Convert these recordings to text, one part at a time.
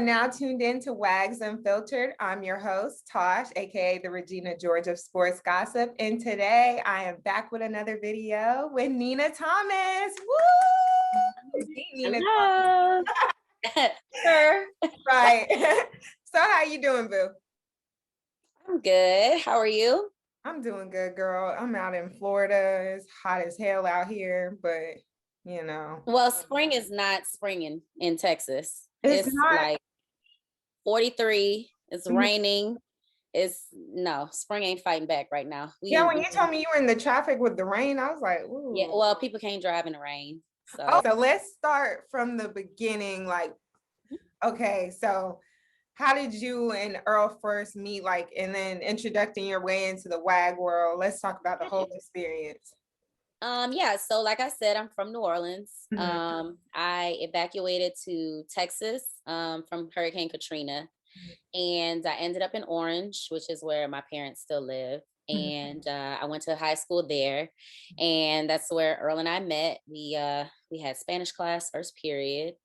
now tuned in to Wags Unfiltered. I'm your host, Tosh, aka the Regina George of Sports Gossip. And today I am back with another video with Nina Thomas. Woo! Nina Hello. Thomas. Right. So how you doing, boo? I'm good. How are you? I'm doing good, girl. I'm out in Florida. It's hot as hell out here, but you know. Well, spring is not springing in Texas. It's not like 43. It's Mhm. raining. No, spring ain't fighting back right now. Yeah, when you told me you were in the traffic with the rain, I was like, ooh. Yeah, well, people can't drive in the rain. So let's start from the beginning. Like, okay, so how did you and Earl first meet? Like, and then introducing your way into the WAG world. Let's talk about the whole experience. Yeah, so like I said, I'm from New Orleans. Mhm. I evacuated to Texas from Hurricane Katrina, and I ended up in Orange, which is where my parents still live. And I went to high school there, and that's where Earl and I met. We had Spanish class first period.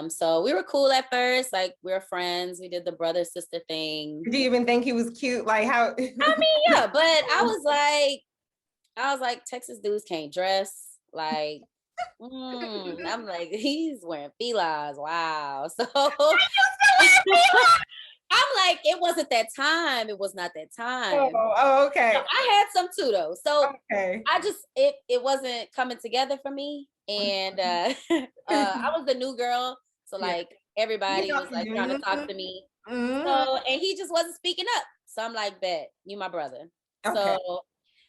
So we were cool at first, like we were friends. We did the brother sister thing. Did you even think he was cute? Like how? I mean, yeah, but I was like, Texas dudes can't dress. Like, I'm like, he's wearing felines. Wow. So I'm like, it wasn't that time. It was not that time. Okay. So I had some too though. So Okay. I just it wasn't coming together for me. And I was the new girl. So like everybody was like trying to talk to me. So and he just wasn't speaking up. So I'm like, bet, you my brother. Okay. So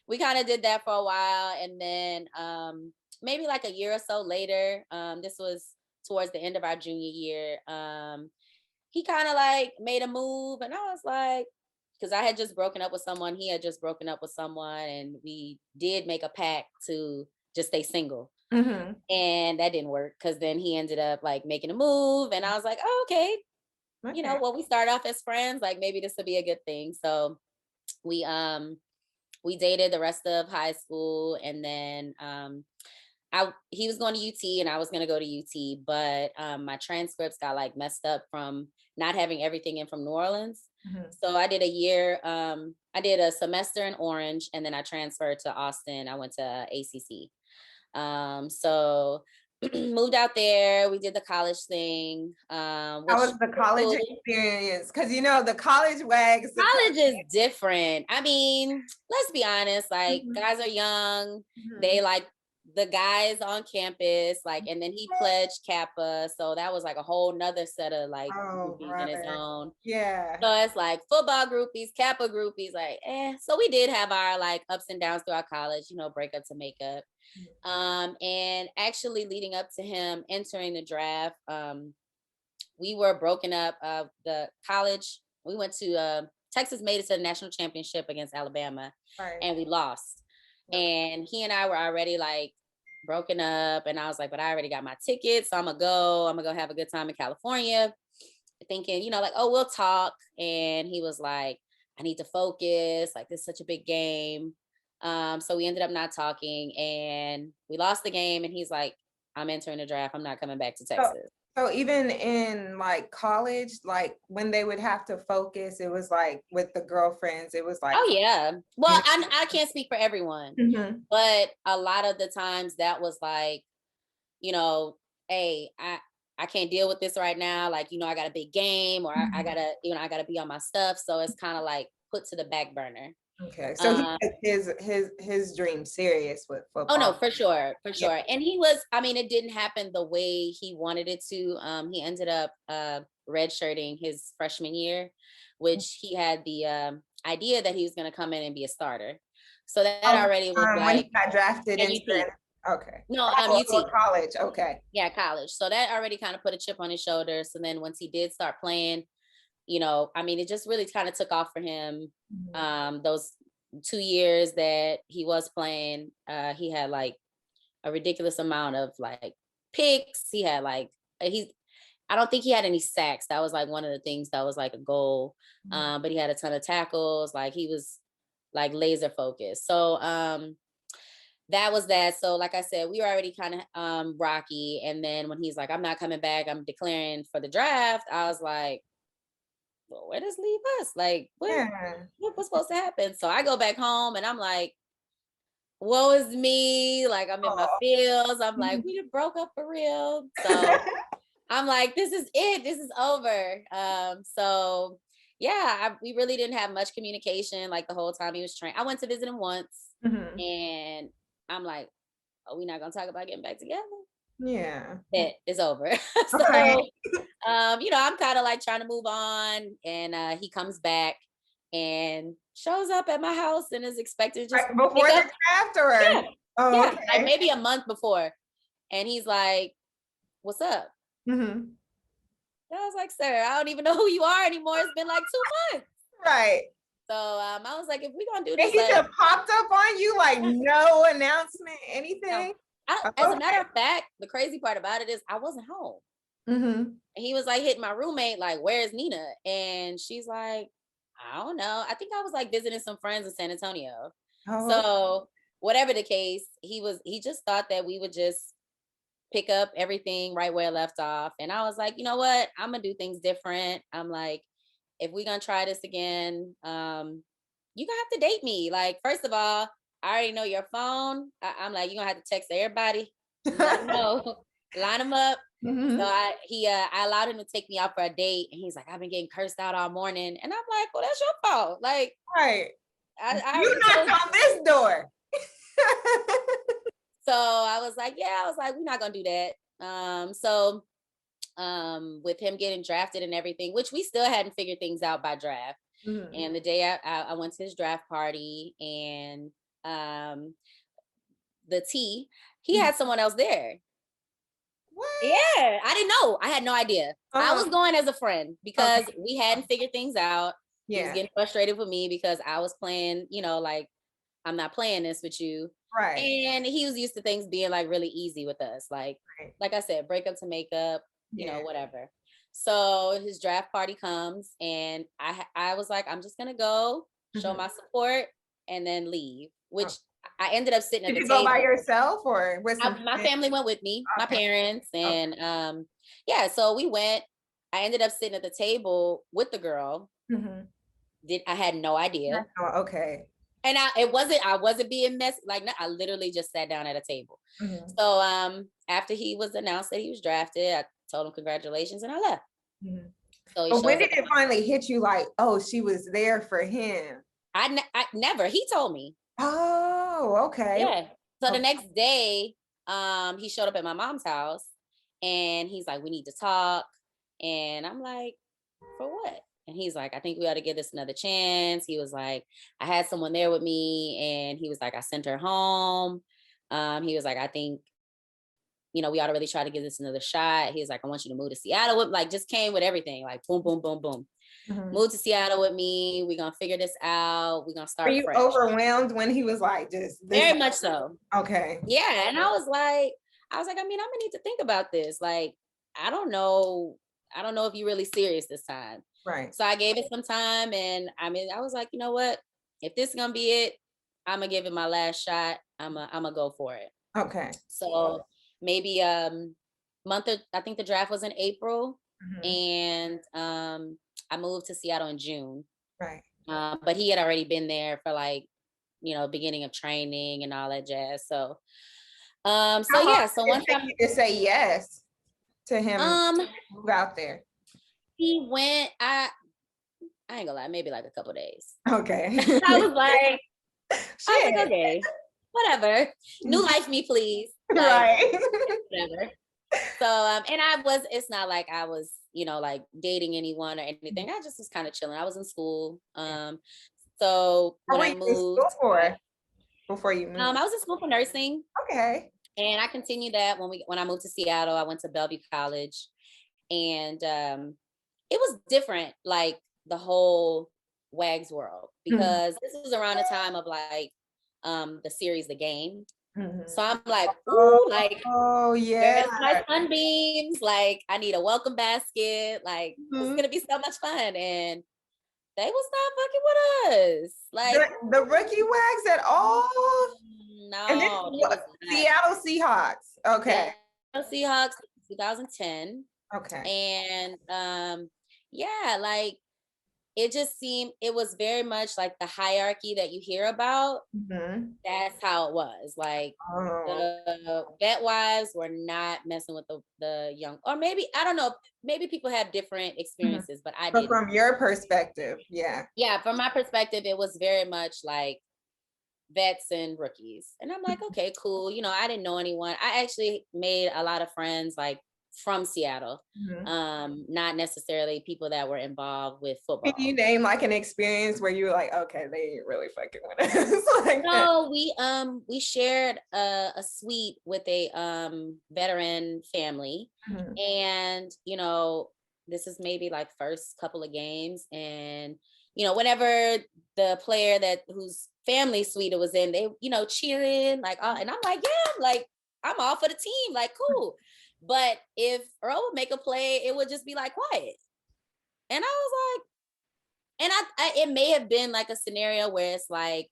we kind of did that for a while. And then maybe like a year or so later, this was towards the end of our junior year. He kind of like made a move, and I was like, because I had just broken up with someone, he had just broken up with someone, and we did make a pact to just stay single. And that didn't work because then he ended up like making a move, and I was like, oh, okay. You know, well, we start off as friends, like maybe this would be a good thing. So we dated the rest of high school, and then he was going to UT and I was going to go to UT, but my transcripts got like messed up from not having everything in from New Orleans. So I did a year, I did a semester in Orange, and then I transferred to Austin. I went to ACC. So moved out there. We did the college thing. How was the college experience? Because you know the college wags. College is different. I mean, let's be honest. Like guys are young. They like the guys on campus. Like, and then he pledged Kappa, so that was like a whole nother set of like groupies in its own. Yeah. So it's like football groupies, Kappa groupies. Like, So we did have our like ups and downs throughout college. You know, breakup to makeup. And actually leading up to him entering the draft, we were broken up. The college, we went to Texas made it to the national championship against Alabama, and we lost. And he and I were already like broken up, and I was like, but I already got my tickets, so I'm gonna go have a good time in California, thinking, you know, like, oh, we'll talk. And he was like, I need to focus, like this is such a big game. So we ended up not talking, and we lost the game, and he's like, I'm entering the draft, I'm not coming back to Texas. So even in like college, like when they would have to focus, it was like with the girlfriends, it was like, oh yeah. Well, I can't speak for everyone, but a lot of the times that was like, you know, hey, I can't deal with this right now. Like, you know, I got a big game, or I gotta, you know, I gotta be on my stuff. So it's kind of like put to the back burner. Okay, so he took his dream serious with football. Oh no, for sure. And he was, I mean, it didn't happen the way he wanted it to. He ended up redshirting his freshman year, which he had the idea that he was going to come in and be a starter. So that already was like, when he got drafted into okay. No, UT. College. Okay. Yeah, college. So that already kind of put a chip on his shoulder. So then once he did start playing, you know, I mean, it just really kind of took off for him. Those 2 years that he was playing, he had like a ridiculous amount of like picks. He had like, I don't think he had any sacks. That was like one of the things that was like a goal. But he had a ton of tackles. Like he was like laser focused. So that was that. So like I said, we were already kind of rocky. And then when he's like, I'm not coming back, I'm declaring for the draft, I was like, well, where does leave us? Like, Yeah. what was supposed to happen? So I go back home and I'm like, woe is me. Like, I'm in my Oh. feels. I'm like, we just broke up for real. So I'm like, this is it. This is over. So yeah, we really didn't have much communication like the whole time he was training. I went to visit him once Mhm. and I'm like, oh, we're not gonna talk about getting back together. Yeah. That is over. Okay. So I'm kind of like trying to move on. And he comes back and shows up at my house and is expected to just Right pick before the up. draft or? Yeah. Oh, Yeah. Like okay. maybe a month before. And he's like, what's up? Mhm. And I was like, sir, I don't even know who you are anymore. It's been like 2 months. Right. So I was like, if we're gonna do And this, he like just popped up on you like no announcement, no. anything? As a Okay. matter of fact, the crazy part about it is I wasn't home. Mhm. And he was like hitting my roommate, like, where's Nina? And she's like, I don't know. I think I was like visiting some friends in San Antonio. Oh, So whatever the case, he just thought that we would just pick up everything right where it left off. And I was like, you know what? I'm gonna do things different. I'm like, if we're gonna try this again, you're gonna have to date me. Like, first of all, I already know your phone. I'm like, you're gonna have to text everybody, let them know, line them up. So Mhm. I allowed him to take me out for a date, and he's like, I've been getting cursed out all morning, and I'm like, well, that's your fault. Like, Right. I You already knocked told you. on this door. So I was like, yeah, I was like, we're not gonna do that. So with him getting drafted and everything, which we still hadn't figured things out by draft. Mhm. And the day I went to his draft party, and um, the tea, he Mhm. had someone else there. Yeah, What? I didn't know. I had no idea. I Uh-huh. was going as a friend because Okay. we hadn't figured things out. He was Yeah. getting frustrated with me because I was playing, like, I'm not playing this with you. Right. And he was used to things being like really easy with us. Right. Like I said, breakup to makeup, Yeah. whatever. So his draft party comes, and I was like, I'm just gonna go show Mhm. my support and then leave, Oh. which I ended up sitting at Did the you go by table. yourself or with some My friends? family went with me, my Okay. parents, Okay. and yeah, so we went. I ended up sitting at the table with the girl. Mhm. I had no idea. Oh, okay. And I wasn't being messy. Like, no, I literally just sat down at a table. Mhm. So after he was announced that he was drafted, I told him congratulations and I left. Mhm. So he But when shows up. did it finally hit you like, oh, she was there for him? I never. He told me. Oh, okay. Yeah. So the Okay. next day, he showed up at my mom's house, and he's like, "We need to talk." And I'm like, "For what?" And he's like, "I think we ought to give this another chance." He was like, "I had someone there with me," and he was like, "I sent her home." He was like, "I think we ought to really try to give this another shot." He was like, "I want you to move to Seattle." Like, just came with everything, like boom, boom, boom, boom. Mhm. Move to Seattle with me. We're gonna figure this out. We're gonna Were start you fresh. overwhelmed when he was like, just this? Very much so. Okay. Yeah. And I was like, I mean, I'm gonna need to think about this. Like, I don't know. I don't know if you're really serious this time. Right. So I gave it some time, and I mean, I was like, you know what? If this is gonna be it, I'm gonna give it my last shot. I'm gonna go for it. Okay. So maybe I think the draft was in April, Mhm. and I moved to Seattle in June. Right. But he had already been there for like, beginning of training and all that jazz. So How long yeah, so did it once take you to say yes to him um move out there? he went, I ain't gonna lie, maybe like a couple days. Okay. I was like, Shit. okay, whatever. New life, me please. Like, Right. whatever. So and it's not like I was, like dating anyone or anything. I just was kind of chilling. I was in school. So What when were I you in moved, school for before you moved? I was in school for nursing. Okay. And I continued that when I moved to Seattle. I went to Bellevue College, and it was different, like the whole WAGS world, Mhm. because this is around the time of like the series The Game. Mhm. So I'm like, Oh, ooh, like, oh yeah. where's my sunbeams? Like, I need a welcome basket. Like, this is Mhm. gonna be so much fun. And they was not fucking with us. Like, The rookie wags at all? And this No, is it was not. Seattle Seahawks. Okay. Seattle Seahawks 2010. Okay. And yeah, like it just seemed it was very much like the hierarchy that you hear about. Mhm. That's how it was. Like Oh. the vet wives were not messing with the young, or maybe I don't know, maybe people have different Mhm. experiences, but I But didn't. from your perspective, yeah. Yeah, from my perspective, it was very much like vets and rookies. And I'm like, okay, cool. I didn't know anyone. I actually made a lot of friends like from Seattle. Mhm. Not necessarily people that were involved with Can you football. name like an experience where you were like, okay, they ain't really fucking with us like that? No, we shared a suite with a veteran family, Mhm. and this is maybe like first couple of games, and whenever the player that whose family suite it was in, they cheering like, and I'm like, yeah, like I'm all for the team, like cool. But if Earl would make a play, it would just be like quiet, and I was like, and I it may have been like a scenario where it's like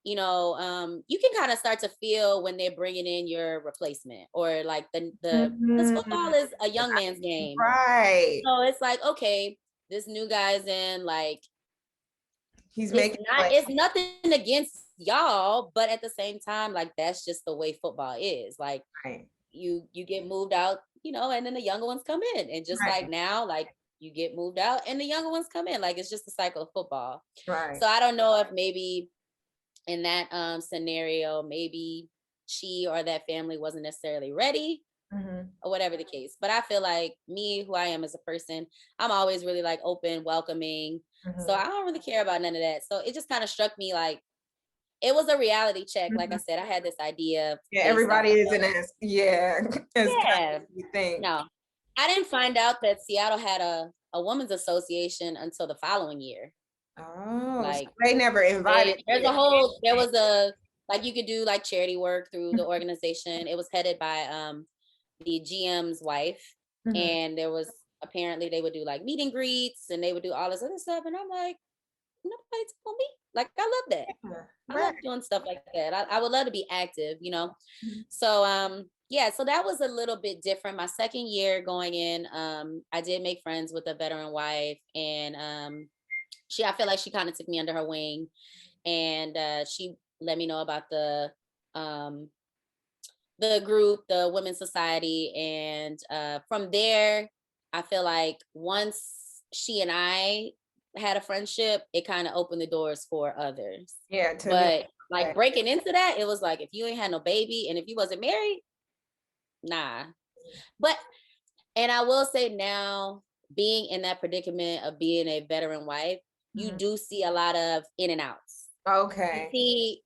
you can kind of start to feel when they're bringing in your replacement, or like the because Mhm. football is a young man's game. Right. So it's like, okay, this new guy's in, like He's it's making not, like it's nothing against y'all, but at the same time, like that's just the way football is. Like right. you get moved out, and then the younger ones come in, and just like Right. now, like you get moved out and the younger ones come in. Like it's just the cycle of football. Right. So I don't know if maybe in that scenario, maybe she or that family wasn't necessarily ready, Mhm. or whatever the case. But I feel like me, who I am as a person, I'm always really like open, welcoming. So Mhm. I don't really care about none of that. So it just kind of struck me like it was a reality check. Like I Mhm. said, I had this idea Yeah, based off everybody of isn't as yeah as good yeah. as you think. No, I didn't find out that Seattle had a women's association until the following year. Oh, so Like they never invited there's you a to whole, there anything. was a, like you could do like charity work through the organization. It was headed by the GM's wife, Mhm. and there was, apparently they would do like meet and greets, and they would do all this other stuff, and I'm like, nobody told me. Like I love that. Yeah, I right. love doing stuff like that. I would love to be active. Mhm. So yeah, so that was a little bit different. My second year going in, I did make friends with a veteran wife, and I feel like she kind of took me under her wing, and she let me know about um the group, the Women's Society, and from there, I feel like once she and I had a friendship, it kind of opened the doors for others. Yeah, to be But like okay. breaking into that, it was like if you ain't had no baby and if you wasn't married, nah. But and I will say now, being in that predicament of being a veteran wife, you Mhm. do see a lot of in and outs. You Okay. see,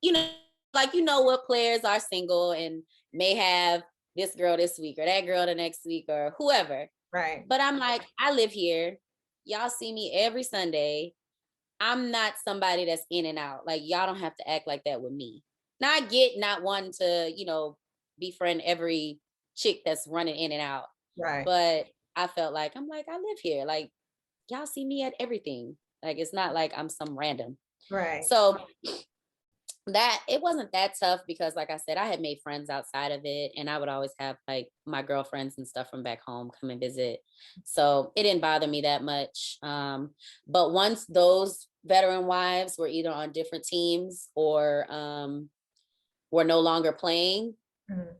like what players are single and may have this girl this week or that girl the next week or whoever. Right. But I'm like, I live here. Y'all see me every Sunday. I'm not somebody that's in and out. Like y'all don't have to act like that with me. Now I get not wanting to, befriend every chick that's running in and out. Right. But I felt like I'm like, I live here. Like y'all see me at everything. Like it's not like I'm some random. Right. So that it wasn't that tough because like I said, I had made friends outside of it, and I would always have like my girlfriends and stuff from back home come and visit. So it didn't bother me that much. But once those veteran wives were either on different teams or were no longer playing, Mhm.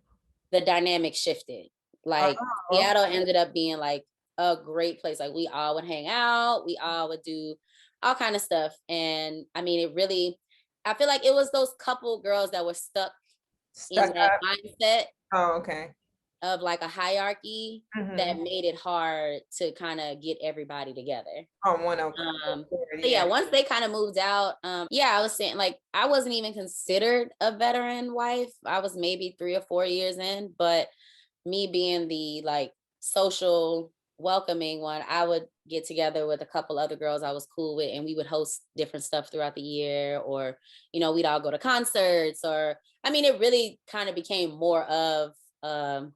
the dynamic shifted. Like Oh, Seattle ended up being like a great place. Like we all would hang out, we all would do all kind of stuff. And I mean, it really, I feel like it was those couple girls that were stuck in stuck that up. mindset Oh, okay. of like a hierarchy that Mhm. made it hard to kind of get everybody together. On one okay. So yeah, Yeah. once they kind of moved out, yeah, I was saying like I wasn't even considered a veteran wife. I was maybe 3 or 4 years in, but me being the like social welcoming one, I would get together with a couple other girls I was cool with, and we would host different stuff throughout the year, or we'd all go to concerts, or I mean, it really kind of became more of um,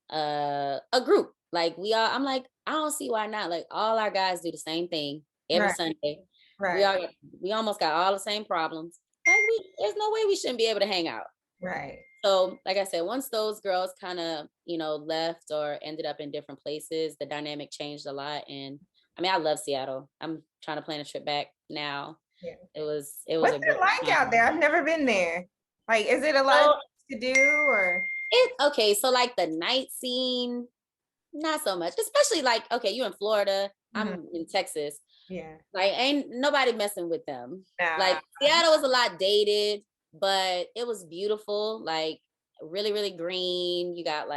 a group. Like we all, I'm like, I don't see why not. Like all our guys do the same thing every Right. Sunday. We Right. all we almost got all the same problems. Like there's no way we shouldn't be able to hang out. Right. So, like I said, once those girls kind of, left or ended up in different places, the dynamic changed a lot. And I mean, I love Seattle. I'm trying to plan a trip back now. Yeah. It was What's a great it like out time. there? I've never been there. Like, is it a lot of So things to do or? okay, so like the night scene, not so much. Especially like, okay, you in Florida, Mhm. I'm in Texas. Yeah. Like, ain't nobody messing with them. Nah. Like, Seattle was a lot dated, but it was beautiful. Like, really, really green. You got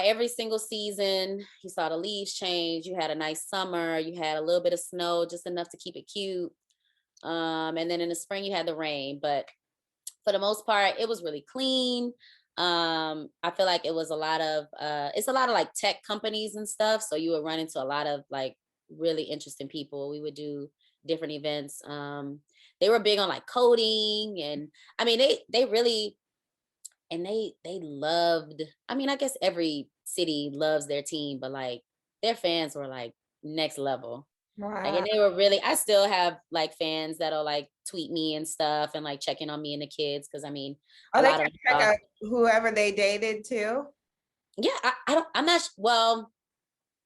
every single season. You saw the leaves change. You had a nice summer. You had a little bit of snow, just enough to keep it cute. And then in the spring you had the rain. But for the most part, it was really clean. I feel like it was a lot of it's a lot of like tech companies and stuff. So you would run into a lot of like really interesting people. We would do different events. They were big on like coding, and I mean they really, and they loved, I mean, I guess every city loves their team, but like their fans were like next level. Like, Wow. and they were really, I still have like fans that'll like tweet me and stuff and like checking on me and the kids. Cause I mean, Oh, a they lot can of them check thought, out whoever they dated too. yeah, I don't, I'm not, well,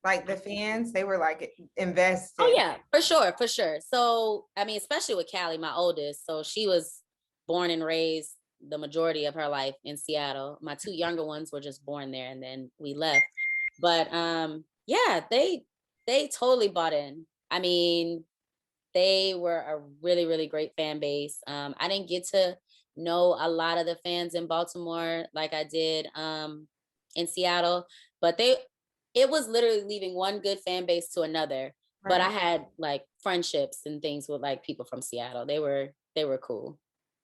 Like the fans, they were like oh invested. yeah, for sure, for sure. So, I mean, especially with Callie, my oldest. So she was born and raised the majority of her life in Seattle. My two younger ones were just born there and then we left. But yeah, they totally bought in. I mean, they were a really, really great fan base. I didn't get to know a lot of the fans in Baltimore like I did in Seattle, but it was literally leaving one good fan base to another. But I Right. had like friendships and things with like people from Seattle. They were cool.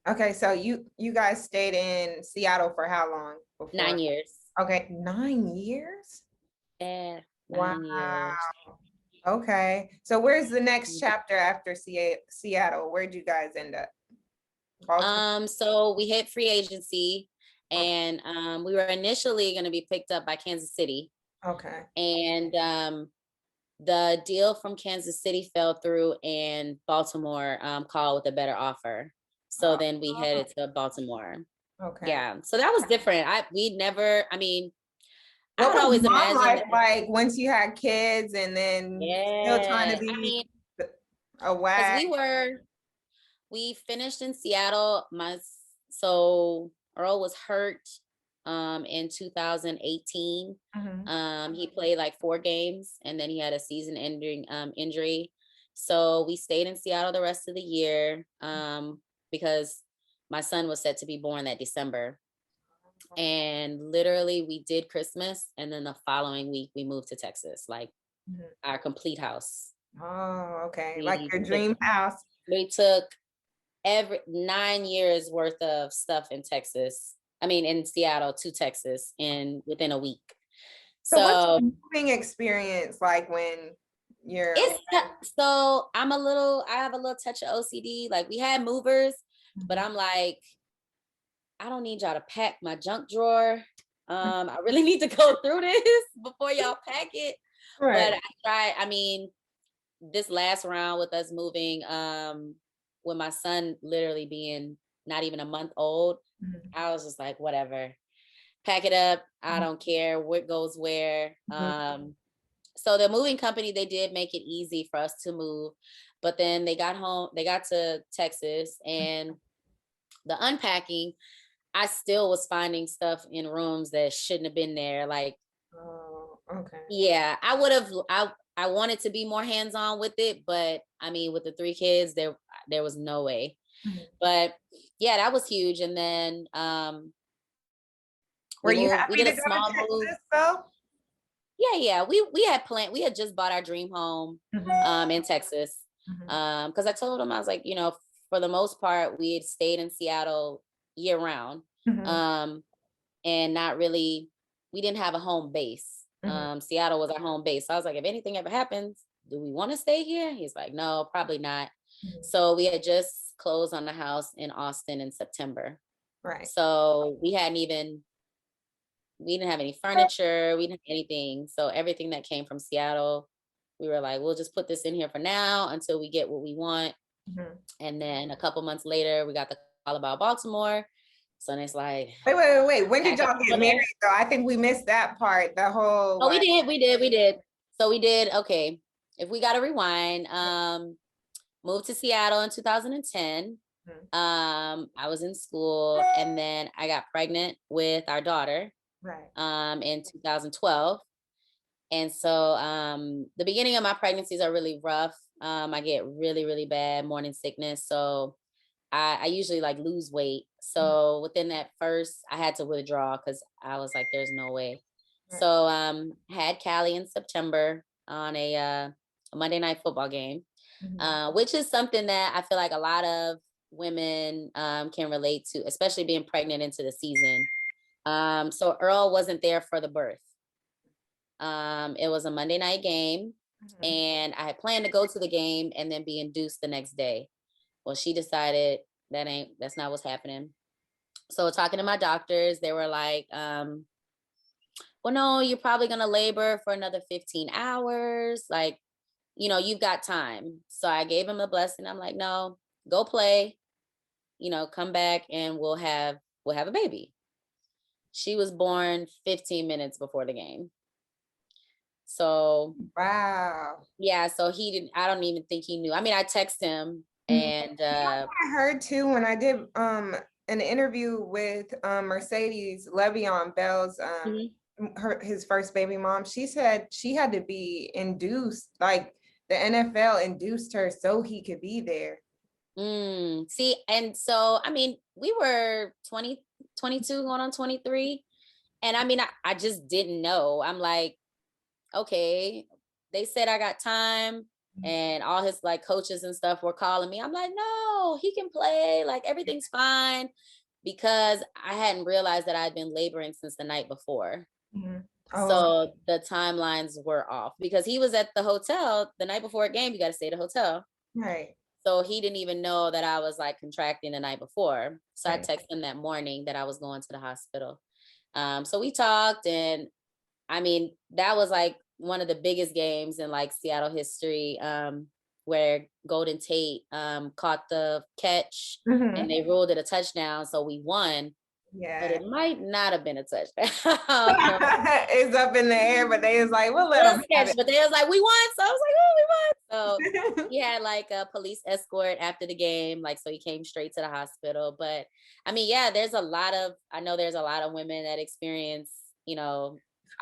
Okay, so you guys stayed in Seattle for how long before? 9 years. Okay, 9 years? Yeah, Wow. 9 years. Okay. So where's the next chapter after Seattle? Where'd you guys end up? Baltimore. So we hit free agency, and we were initially going to be picked up by Kansas City, Okay. and the deal from Kansas City fell through, and Baltimore called with a better offer. So Oh, then we headed to Baltimore. okay. Yeah, so that was different. We never, I mean, I What had was always mom imagined life that. like once you had kids and then still trying to Yeah, I be mean, a because wag? we finished in Seattle. So Earl was hurt in 2018. Mhm. He played like 4 games and then he had a season ending injury. So we stayed in Seattle the rest of the year because my son was set to be born that December. And literally we did Christmas and then the following week we moved to Texas, like Mhm. our complete house. Oh, okay. Like We your took dream house. we took every 9 years worth of stuff in Texas. I mean, in Seattle to Texas in within a week. So what's So the moving experience like when you're it's so I have a little touch of OCD. Like we had movers, but Mhm. I'm like, I don't need y'all to pack my junk drawer. I really need to go through this before y'all pack it. But Right. I mean, this last round with us moving, with my son literally being not even a month old, Mhm. I was just like, whatever, pack it up. I Mhm. don't care what goes where. Mhm. So the moving company, they did make it easy for us to move, but then they got to Texas and the unpacking, I still was finding stuff in rooms that shouldn't have been there. Like, Oh, okay. yeah, I would have, I wanted to be more hands-on with it, but I mean, with the 3 kids, there was no way. Mhm. But yeah, that was huge. And then Were you we happy did to a go to small move. Texas though? Yeah, we had planned, we had just bought our dream home Mhm. in Texas. Mhm. Because I told him, I was like, for the most part, we had stayed in Seattle year round. Mhm. Um, and not really, we didn't have a home base. Mhm. Seattle was our home base. So I was like, if anything ever happens, do we want to stay here? He's like, no, probably not. Mhm. So we had just closed on the house in Austin in September. Right. So we didn't have any furniture, we didn't have anything. So everything that came from Seattle, we were like, we'll just put this in here for now until we get what we want. Mhm. And then a couple months later, we got the call about Baltimore. So then it's like, Wait. When did pack up y'all get for there. married though? I think we missed that part. The whole Oh, we like. did, we did. So we did, okay. If we got to rewind, moved to Seattle in 2010. Mhm. I was in school and then I got pregnant with our daughter Right. in 2012. And so the beginning of my pregnancies are really rough. I get really, really bad morning sickness. So I usually like lose weight. Mhm. So within that first, I had to withdraw because I was like, there's no way. Right. So had Callie in September on a Monday night football game, Mhm. which is something that I feel like a lot of women can relate to, especially being pregnant into the season. So Earl wasn't there for the birth. It was a Monday night game, Mhm. and I had planned to go to the game and then be induced the next day. Well, she decided that's not what's happening. So talking to my doctors, they were like, well, no, you're probably gonna labor for another 15 hours. Like, you've got time. So I gave him a blessing. I'm like, no, go play, come back and we'll have a baby. She was born 15 minutes before the game. So Wow. yeah, so he didn't, I don't even think he knew. I mean, I text him Mhm. and You know what I heard too when I did an interview with Mercedes Le'Veon Bell's mhm. his first baby mom. She said she had to be induced, like the NFL induced her so he could be there. See, and so I mean, we were 20, 22 going on 23. And I mean, I just didn't know. I'm like, okay, they said I got time, and all his like coaches and stuff were calling me. I'm like, no, he can play, like everything's fine, because I hadn't realized that I'd been laboring since the night before. Mhm. Oh, So the timelines were off because he was at the hotel the night before a game. You got to stay at a hotel. right, So he didn't even know that I was like contracting the night before. So I right. texted him that morning that I was going to the hospital. So we talked, and I mean, that was like one of the biggest games in like Seattle history, where Golden Tate caught the catch and Mhm. they ruled it a touchdown. So we won, but Yeah. it might not have been a touchdown. So It's up in the air, but they was like, we'll let little them have sketch, it. but they was like, we won. So I was like, oh, we won. So he had like a police escort after the game, like so he came straight to the hospital. But I mean, yeah, I know there's a lot of women that experience,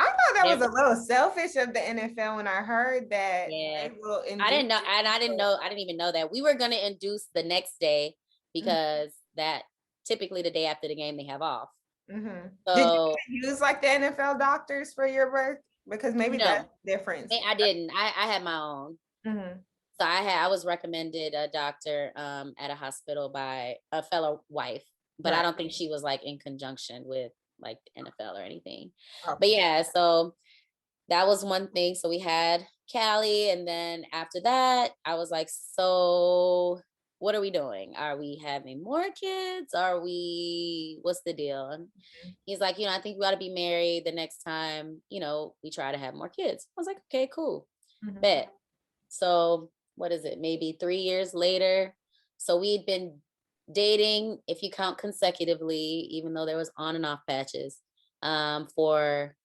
I thought that was every, a little selfish of the NFL when I heard that yeah. they will I induce didn't know, and I didn't even know that. We were gonna induce the next day people. because that typically the day after the game they have off. Mhm. Did So you use like the NFL doctors for your birth? Because maybe that's no, the difference. I didn't. I had my own. Mhm. So I was recommended a doctor at a hospital by a fellow wife, but I Right. don't think she was like in conjunction with like the NFL or anything. But Okay. yeah, so that was one thing. So we had Callie, and then after that, I was like, so what are we doing? Are we having more kids? What's the deal? And he's like, I think we ought to be married the next time, we try to have more kids. I was like, okay, cool. Mhm. Bet. So what is it? Maybe 3 years later. So we'd been dating, if you count consecutively, even though there was on and off patches, for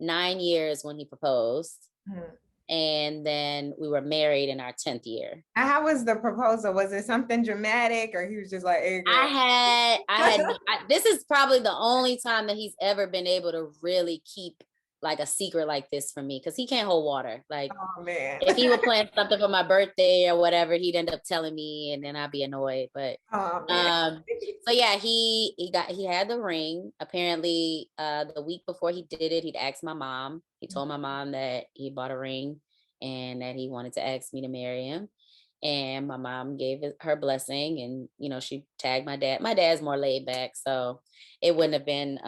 9 years when he proposed. Mhm. And then we were married in our 10th year. And how was the proposal? Was it something dramatic, or he was just like, "Hey, girl"? This is probably the only time that he's ever been able to really keep like a secret like this from me, because he can't hold water. Like, Oh man. if he would plan something for my birthday or whatever, he'd end up telling me, and then I'd be annoyed. But Oh man. um, so yeah, he had the ring. Apparently, the week before he did it, he'd asked my mom. He told my mom that he bought a ring and that he wanted to ask me to marry him. And my mom gave her blessing, and she tagged my dad. My dad's more laid back, so it wouldn't have been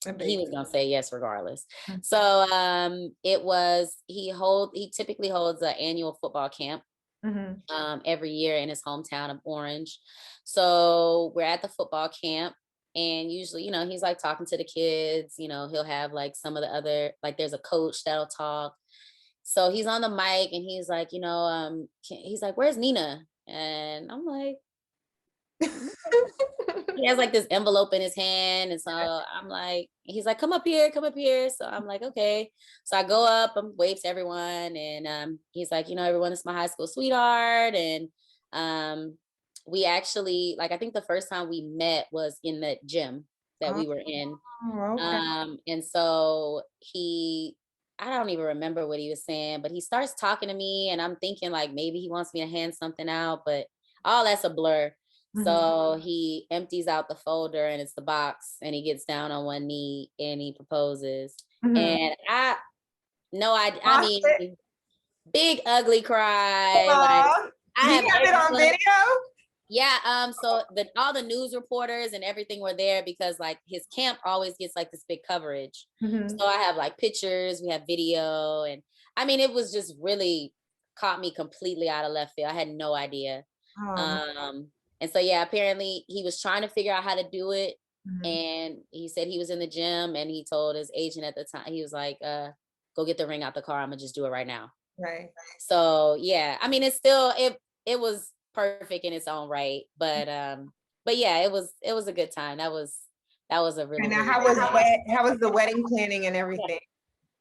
A he big was gonna say yes regardless. deal. So it was he typically holds an annual football camp Mhm. every year in his hometown of Orange. So we're at the football camp, and usually, he's like talking to the kids. He'll have like some of the other, like there's a coach that'll talk. So he's on the mic and he's like, he's like, where's Nina? And I'm like, he has like this envelope in his hand. And so I'm like, he's like, come up here, come up here. So I'm like, okay. So I go up and wave to everyone. And he's like, everyone, is my high school sweetheart. And we actually, like, I think the first time we met was in the gym that we were in. Okay. And so I don't even remember what he was saying, but he starts talking to me and I'm thinking like maybe he wants me to hand something out, but all that's a blur. So he empties out the folder and it's the box and he gets down on one knee and he proposes. And I Lost it. mean, big ugly cry. Like Aw. I Do you have have it on everyone. video? Yeah, so all the news reporters and everything were there because like his camp always gets like this big coverage. So I have like pictures, we have video, and I mean it was just really caught me completely out of left field. I had no idea. And so yeah, apparently he was trying to figure out how to do it. And he said he was in the gym and he told his agent at the time, he was like, go get the ring out the car. I'm gonna just do it right now. Right. So yeah, I mean it's still it was perfect in its own right. But yeah, it was a good time. That was a really, And now really how was the wedding planning and everything?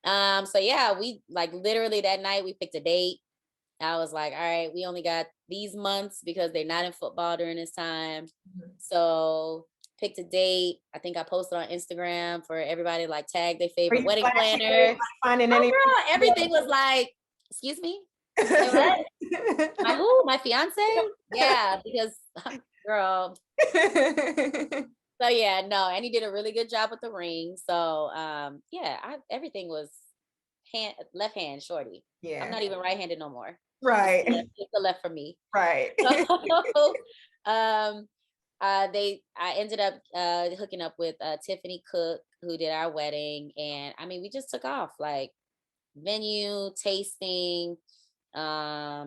so yeah, we like literally that night we picked a date. I was like, all right, we only got these months because they're not in football during this time. So picked a date. I think I posted on Instagram for everybody to like tag their favorite wedding planner. Finding Oh any girl, everything was like, excuse me? Say what? My who? My fiance? Yeah, because girl. So yeah, no, and he did a really good job with the ring. So yeah, everything was left hand shorty. Yeah. I'm not even right-handed no more. Right. It's the left for me. Right. So I ended up hooking up with Tiffany Cook, who did our wedding, and I mean we just took off like venue, tasting. I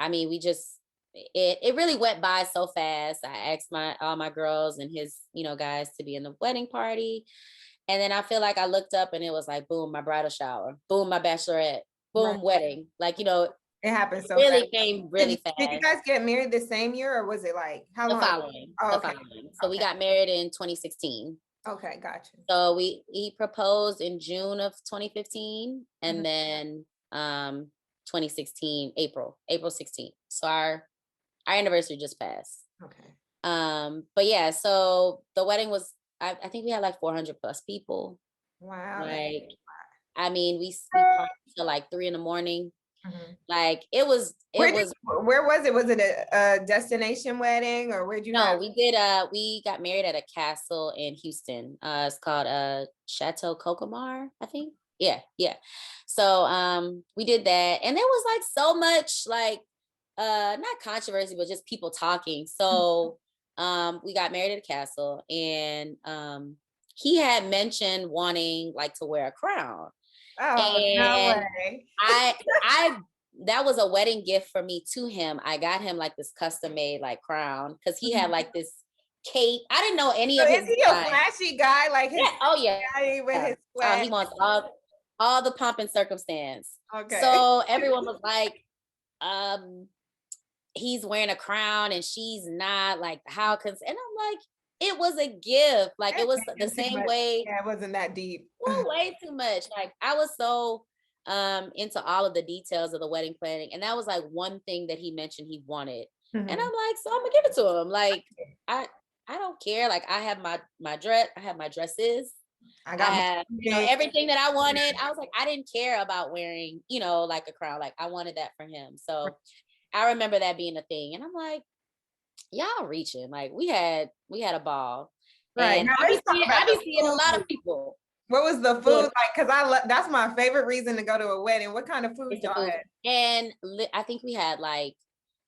mean we just it really went by so fast. I asked all my girls and his guys to be in the wedding party, and then I feel like I looked up and it was like boom, my bridal shower, boom, my bachelorette, boom, wedding. Like it happened so really fast. came really fast. Did you guys get married the same year or was it like how long? The following. So we got married in 2016. Okay, gotcha. So he proposed in June of 2015 and then 2016 April 16th. So our anniversary just passed. Okay. But yeah, so the wedding was I think we had like 400 plus people. Wow. Like I mean we partied till like 3 a.m. Like it was where was it? Was it a destination wedding or where'd you we got married at a castle in Houston. It's called Chateau Cocomar, I think. Yeah. So we did that and there was like so much like not controversy but just people talking. So we got married at a castle and he had mentioned wanting like to wear a crown. Oh, and no way. I that was a wedding gift for me to him. I got him like this custom made like crown because he had like this cape. I didn't know any of his. Is he a flashy guy? Like his with his swag. He wants all the pomp and circumstance. Okay. So everyone was like, he's wearing a crown and she's not. Like how and I'm like, it was a gift. Like it was the same way. Yeah, it wasn't that deep. Well, way too much. Like I was so into all of the details of the wedding planning, and that was like one thing that he mentioned he wanted. And I'm like, so I'm gonna give it to him. Like I don't care. Like I have my dress, I have my dresses. I have everything that I wanted. I was like, I didn't care about wearing, like a crown. Like I wanted that for him. So I remember that being a thing. And I'm like, y'all reaching. Like we had a ball. Right. And I be seeing a lot of people. What was the food like? Because that's my favorite reason to go to a wedding. What kind of food y'all had? And I think we had like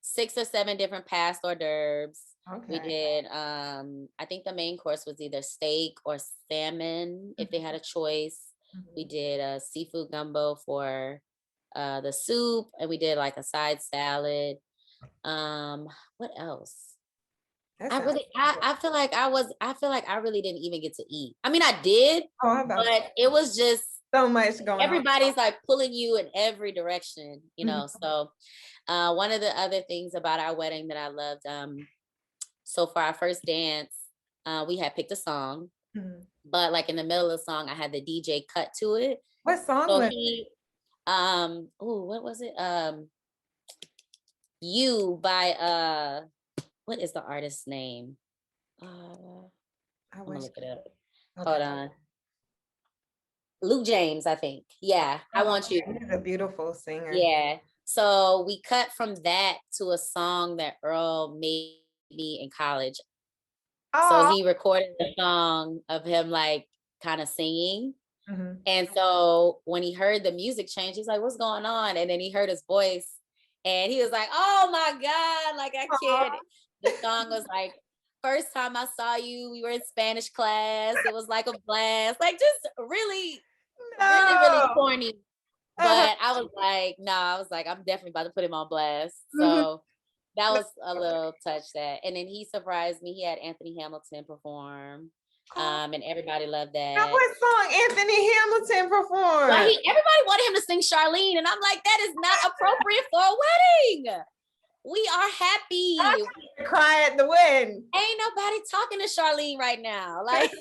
6 or 7 different past hors d'oeuvres. Okay. We did. I think the main course was either steak or salmon if they had a choice. We did a seafood gumbo for the soup, and we did like a side salad. What else? I feel like I really didn't even get to eat. I mean, I did, but it was just So much going on. Everybody's like pulling you in every direction, you know. Mhm. So one of the other things about our wedding that I loved, so for our first dance, we had picked a song, Mhm. but like in the middle of the song, I had the DJ cut to it. What song So was he, oh, what was it? You by what is the artist's name? I I'm gonna wish. look it up. Okay. Hold on. Luke James, I think. Yeah, I Oh, want you. he's a beautiful singer. Yeah. So we cut from that to a song that Earl made me in college. So Oh. he recorded a song of him like kind of singing. Mhm. And so when he heard the music change, he's like, what's going on? And then he heard his voice and he was like, oh my God, like I can't. Aw. The song was like, first time I saw you, we were in Spanish class. It was like a blast. Like just really, really, really No. corny. But I was like, no, I was like, I'm definitely about to put him on blast. Mhm. So that was a little touch that. And then he surprised me. He had Anthony Hamilton perform. Oh, And everybody loved now that. what song Anthony Hamilton Why performed? he everybody wanted him to sing Charlene. And I'm like, that is not appropriate for a wedding. We are happy. I cry at the wedding. Ain't nobody talking to Charlene right now. Like,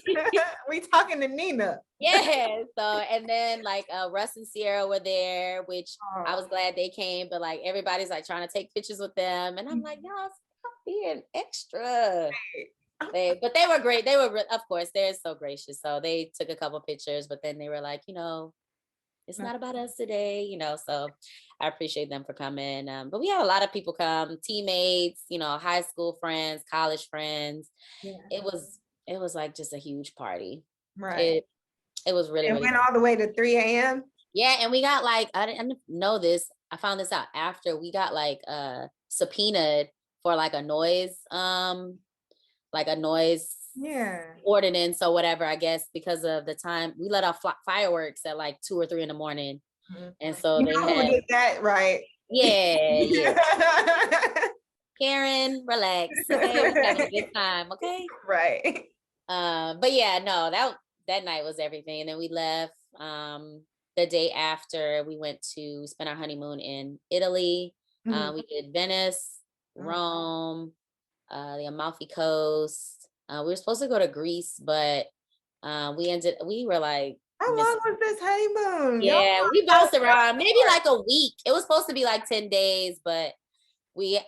We talking to Nina. yeah. So and then like Russ and Sierra were there, which I Oh. was glad they came, but like everybody's like trying to take pictures with them. And I'm like, y'all stop being extra. But they were great. They were, of course, they're so gracious. So they took a couple pictures, but then they were like, you know, it's not about us today, you know. So I appreciate them for coming. But we had a lot of people come, teammates, you know, high school friends, college friends. Yeah. It was like just a huge party. Right. It it was really, It really went cool. all the way to 3 a.m. Yeah, and we got like I didn't know this. I found this out after we got like subpoenaed for like a noise Yeah. ordinance or whatever, I guess, because of the time we let off fireworks at like 2 or 3 in the morning. Mhm. And so You they know who had, did that, right? yeah, yeah. Karen, relax. Okay. We having a good time. Okay. Right. But yeah, no, that night was everything. And then we left the day after. We went to spend our honeymoon in Italy. Mhm. We did Venice, Oh, Rome, the Amalfi Coast. We were supposed to go to Greece, but we were like how long missing. was this honeymoon? Y'all Yeah, we so bounced around maybe short. like a week. It was supposed to be like 10 days, but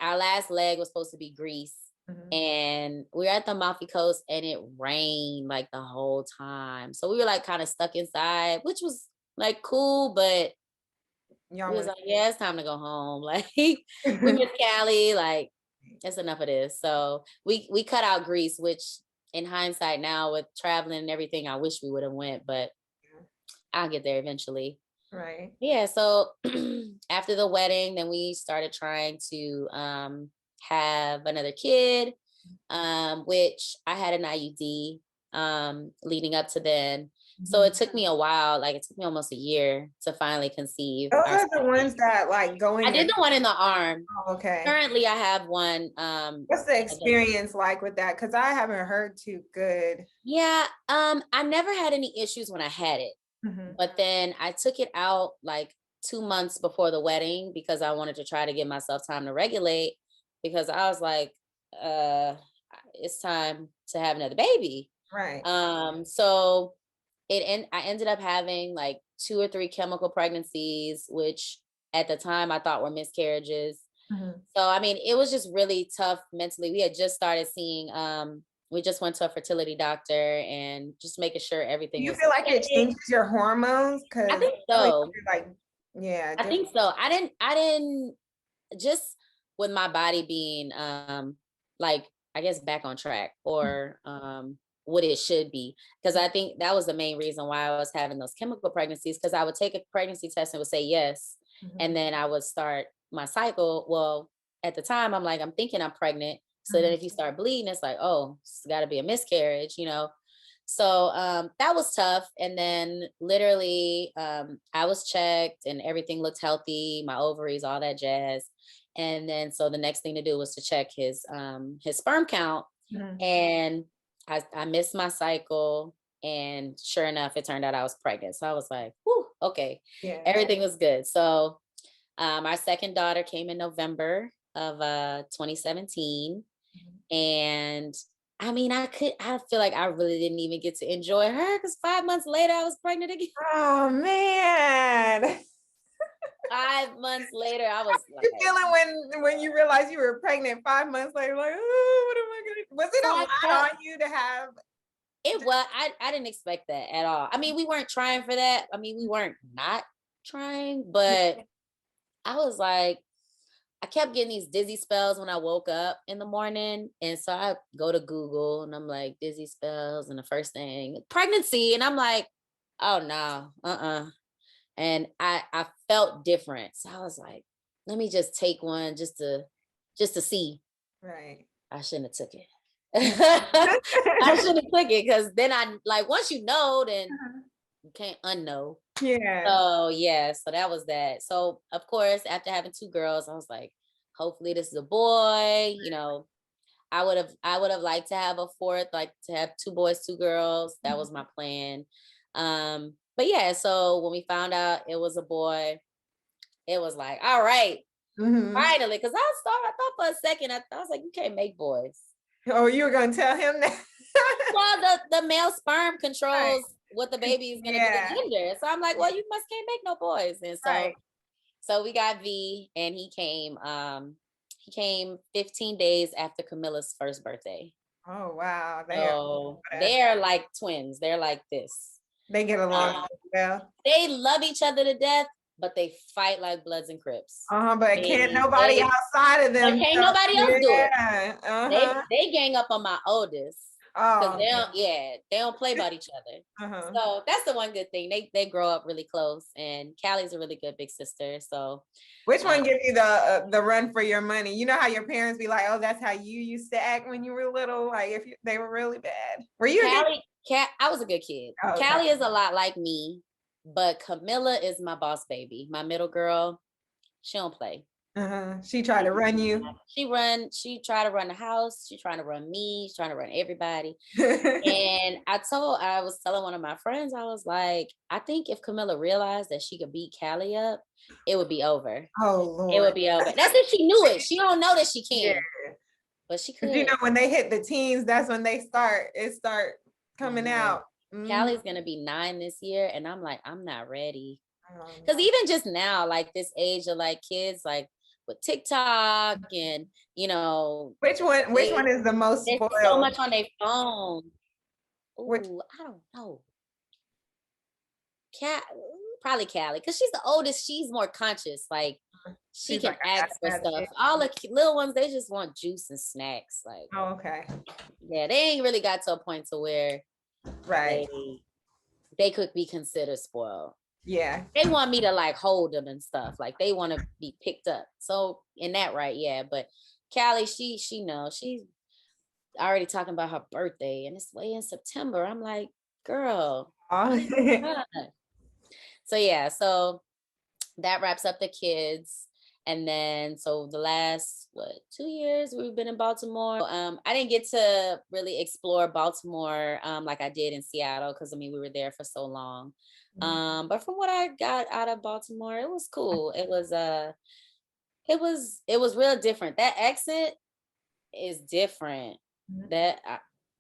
our last leg was supposed to be Greece. Mhm. And we were at the Amalfi Coast and it rained like the whole time. So we were like kind of stuck inside, which was like cool, but Y'all we was was like, yeah, it's time to go home. Like we miss Cali, like it's enough of this. So we cut out Greece, which in hindsight now with traveling and everything, I wish we would have went, but I'll get there eventually. right. Yeah, so after the wedding, then we started trying to have another kid, which I had an IUD leading up to then. So Mhm. it took me a while, like it took me almost a year to finally conceive Those our are the second. ones that like go in I your. did the one in the arm. Oh, okay. Currently, I have one. What's the experience like with that? Because I haven't heard too good. Yeah, I never had any issues when I had it. Mhm. But then I took it out like 2 months before the wedding because I wanted to try to give myself time to regulate because I was like, uh, it's time to have another baby. Right. So I ended up having like 2 or 3 chemical pregnancies, which at the time I thought were miscarriages. Mhm. So I mean, it was just really tough mentally. We had just started seeing we just went to a fertility doctor and just making sure Do everything you was feel like it okay. changes your hormones? I Because think so. like, yeah, I different. think so. I didn't just with my body being like I guess back on track or what it should be. Because I think that was the main reason why I was having those chemical pregnancies. Because I would take a pregnancy test and would say yes. And Mhm. then I would start my cycle. Well, at the time I'm like, I'm thinking I'm pregnant. So then Mhm. if you start bleeding, it's like, oh, it's gotta be a miscarriage, you know. So that was tough. And then literally I was checked and everything looked healthy, my ovaries, all that jazz. And then so the next thing to do was to check his sperm count. Mhm. And I missed my cycle And sure enough, it turned out I was pregnant. So I was like, whew, okay, Yeah. everything was good. So our second daughter came in November of 2017. And I mean, I feel like I really didn't even get to enjoy her because 5 months later I was pregnant again. Oh man. 5 months later, I was You like, feeling when you realized you were pregnant 5 months later, like, oh, what am I gonna do? Was it so a I lot kept on you to have? it was I didn't expect that at all. I mean, we weren't trying for that. I mean, we weren't not trying, but I was like, I kept getting these dizzy spells when I woke up in the morning. And so I go to Google and I'm like, dizzy spells. And the first thing, pregnancy. And I'm like, oh no, And I felt different. So I was like, let me just take one just to see. Right. I shouldn't have took it. I shouldn't have took it because then I like once you know, then you can't unknow. Yeah. So yeah, so that was that. So of course, after having two girls, I was like, hopefully this is a boy. I would have liked to have a fourth, like to have two boys, two girls. That was my plan. But yeah, so when we found out it was a boy, it was like, all right, Mm-hmm. finally. Because I thought for a second, I was like, you can't make boys. Oh, you were gonna tell him that? Well, the male sperm Right. controls what the baby is gonna be the Yeah. gender. So I'm like, well, you must can't make no boys. And Right. so we got V and he came 15 days after Camilla's first birthday. Oh wow. So they're like twins. They're like this. They get along Um, well. they love each other to death, but they fight like Bloods and Crips. But can't nobody outside of But them. can't So, nobody else do it. yeah. They gang up on my oldest because Oh. they don't play about each other. Uh-huh. So that's the one good thing. They grow up really close, and Callie's a really good big sister. So Which one give you the run for your money? You know how your parents be like, "Oh, that's how you used to act when you were little." Like if they were really bad. Were you a good? I was a good kid. Oh, okay. Callie is a lot like me, but Camilla is my boss baby, my middle girl. She don't play. She tried to run you. She tried to run the house. She trying to run me. She's trying to run everybody. And I was telling one of my friends, I was like, I think if Camilla realized that she could beat Callie up, it would be over. Oh It would Lord. be over. That's if she knew it. She don't know that she Yeah. can, but she Because you could. know when they hit the teens, that's when it start coming Yeah. out. Callie's gonna be 9 this year, and I'm like, I'm not ready. Because No. even just now, like this age of like kids, like with TikTok and Which one? Which one is the most there's so spoiled? much on their phone. Which? Ooh, I don't know. Cat, probably Callie, because she's the oldest. She's more conscious. Like she She's can like, I ask for gotta have stuff. it. All the little ones, they just want juice and snacks. Like, Oh, okay. yeah, they ain't really got to a point to where Right. they could be considered spoiled. Yeah. They want me to like hold them and stuff. Like they want to be picked up. So in that right, yeah. But Callie, she knows. She's already talking about her birthday and it's way in September. I'm like, girl. Oh. So yeah, so that wraps up the kids. And then so the last 2 years we've been in Baltimore. I didn't get to really explore Baltimore like I did in Seattle because I mean we were there for so long. But from what I got out of Baltimore, it was cool. It was real different. That accent is different. That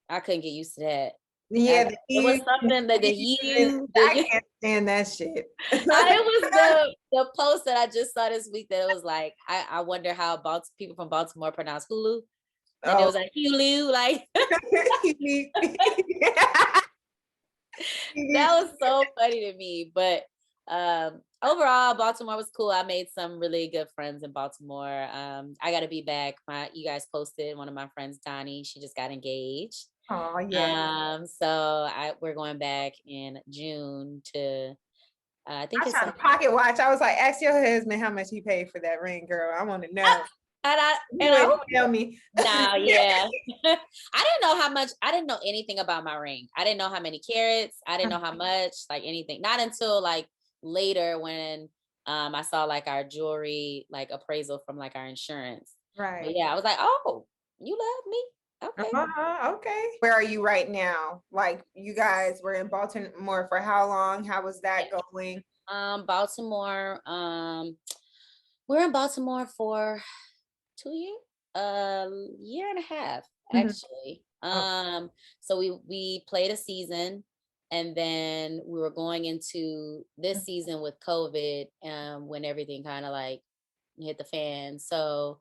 I couldn't get used to that. Yeah, It was something that I can't stand that shit. it was the post that I just saw this week that it was like, I wonder how people from Baltimore pronounce Hulu. And it Oh. was like Hulu, like that was so funny to me. But overall, Baltimore was cool. I made some really good friends in Baltimore. I got to be back. You guys posted one of my friends, Donnie. She just got engaged. Oh yeah. So we're going back in June to. I think I it's tried to pocket watch. I was like, ask your husband how much he paid for that ring, girl. I want to know. and I Tell me. no, yeah. I didn't know how much. I didn't know anything about my ring. I didn't know how many carats. I didn't know how much, like anything. Not until like later when I saw like our jewelry like appraisal from like our insurance. But Right. yeah, I was like, oh, you love me? Okay. Okay. Where are you right now? Like you guys were in Baltimore for how long? How was that going? Baltimore. We're in Baltimore for 2 years, year and a half Mhm. actually. Oh, So we played a season, and then we were going into this season with COVID, when everything kind of like hit the fan. So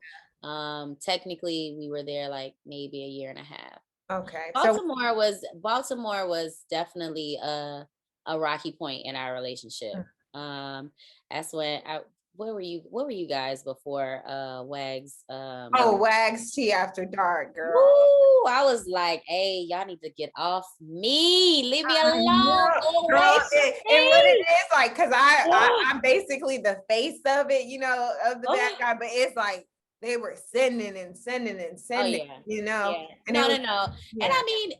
technically we were there like maybe a year and a half. okay. So Baltimore was definitely a rocky point in our relationship. Um, that's when I what were you guys before Wags? oh, Wags Tea After Dark, girl. Woo! I was like, hey, y'all need to get off me. Leave me I alone. know, Go away girl, from and what it me. is like, because Ugh. I'm basically the face of it, of the bad Oh, guy, but it's like they were sending and sending and oh sending, yeah. and Yeah. it No, was no, no. And yeah. I mean,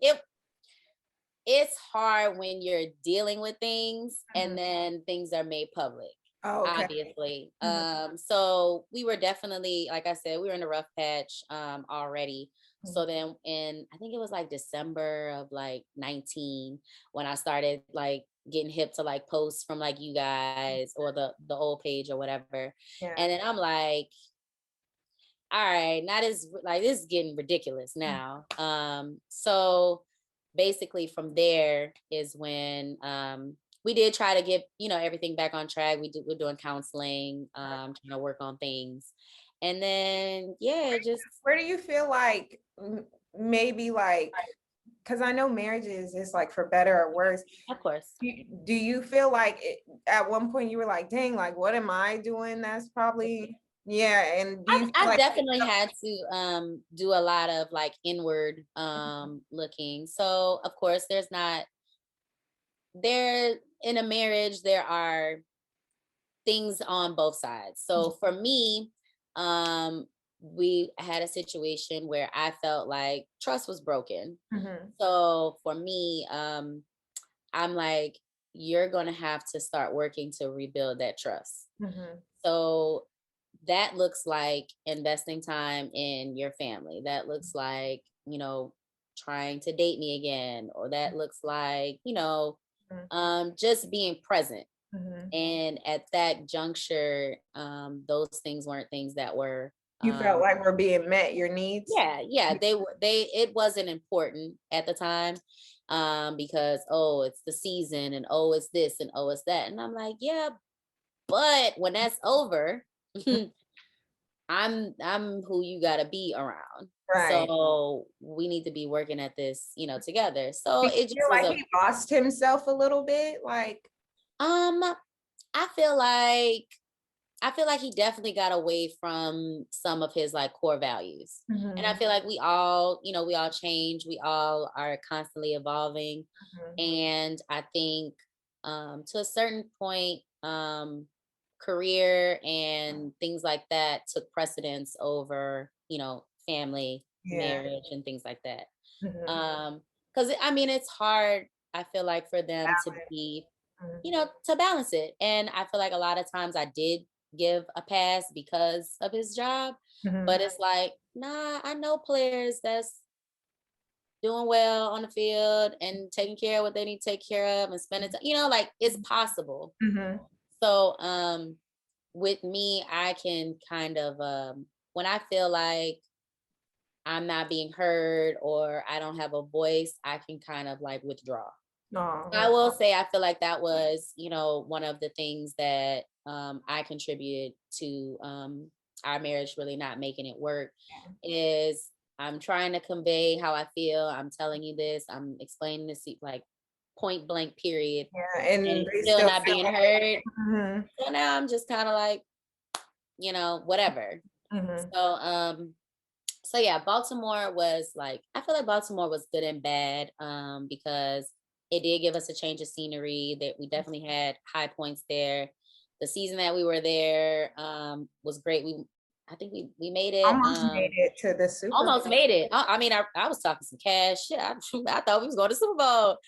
it's hard when you're dealing with things Mhm. and then things are made public, Oh, okay. obviously. Mhm. So we were definitely, like I said, we were in a rough patch already. Mhm. So then in, I think it was like December of like 19 when I started like getting hip to like posts from like you guys or the old page or whatever. Yeah. And then I'm like, all right, now this is getting ridiculous now. So basically from there is when we did try to get, everything back on track. We're doing counseling, trying to work on things. And then yeah, just Where do you feel like maybe like, because I know marriages is like for better or worse. of course. Do you feel like at one point you were like, dang, like what am I doing? That's probably yeah. And do you I've, feel I've like definitely had to do a lot of like inward looking. So of course there in a marriage there are things on both sides. So for me, um, we had a situation where I felt like trust was broken. Mhm, So for me, I'm like, you're gonna have to start working to rebuild that trust. mhm, So that looks like investing time in your family. That looks like, trying to date me again, or that looks like, mhm, just being present. mhm. And at that juncture, those things weren't things that were, You felt um, like we're being met, your needs? yeah, it wasn't important at the time, because, oh, it's the season, and oh, it's this, and oh, it's that. And I'm like, yeah, but when that's over, I'm who you gotta be around. Right. So we need to be working at this, together. So Do you it just feel was like a he lost himself a little bit? Like, um I feel like he definitely got away from some of his like core values. And I mhm, feel like we all change. We all are constantly evolving. mhm. And I think to a certain point, career and things like that took precedence over, family, Yeah. marriage, and things like that. Mhm. Because I mean, it's hard, I feel like, for them to be, Mhm, to balance it. And I feel like a lot of times I did give a pass because of his job, mhm. but it's like, nah, I know players that's doing well on the field and taking care of what they need to take care of and spending time, like it's possible. Mhm. So with me, I can kind of when I feel like I'm not being heard or I don't have a voice, I can kind of like withdraw. I Oh, will say I feel like that was, one of the things that I contributed to our marriage really not making it work is I'm trying to convey how I feel. I'm telling you this. I'm explaining this like point blank period, yeah. and And it's they still still not feel being like heard. mhm, So now I'm just kind of like, whatever. mhm. So so yeah, Baltimore was like, I feel like Baltimore was good and bad, because it did give us a change of scenery. That we definitely had high points there. The season that we were there was great. I think we made it. Almost made it to the Super Almost Bowl. made it. I mean, I was talking some cash. Shit, I thought we was going to Super Bowl.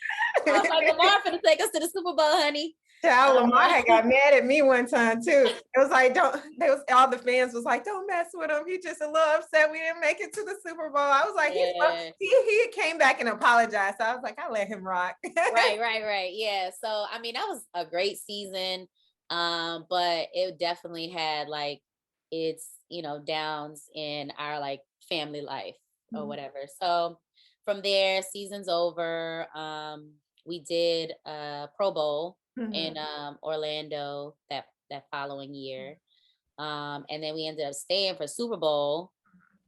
I was like, Lamar finna take us to the Super Bowl, honey. Child, Lamar Uh, had got mad at me one time too. It was like, don't, they was, all the fans was like, don't mess with him. He just a little upset we didn't make it to the Super Bowl. I was like, yeah. he came back and apologized. So I was like, I let him rock. Right. Yeah. So I mean, that was a great season. But it definitely had like its, downs in our like family life or Mhm. whatever. So from there, season's over. We did a Pro Bowl in Mhm. Orlando that following year. And then we ended up staying for Super Bowl,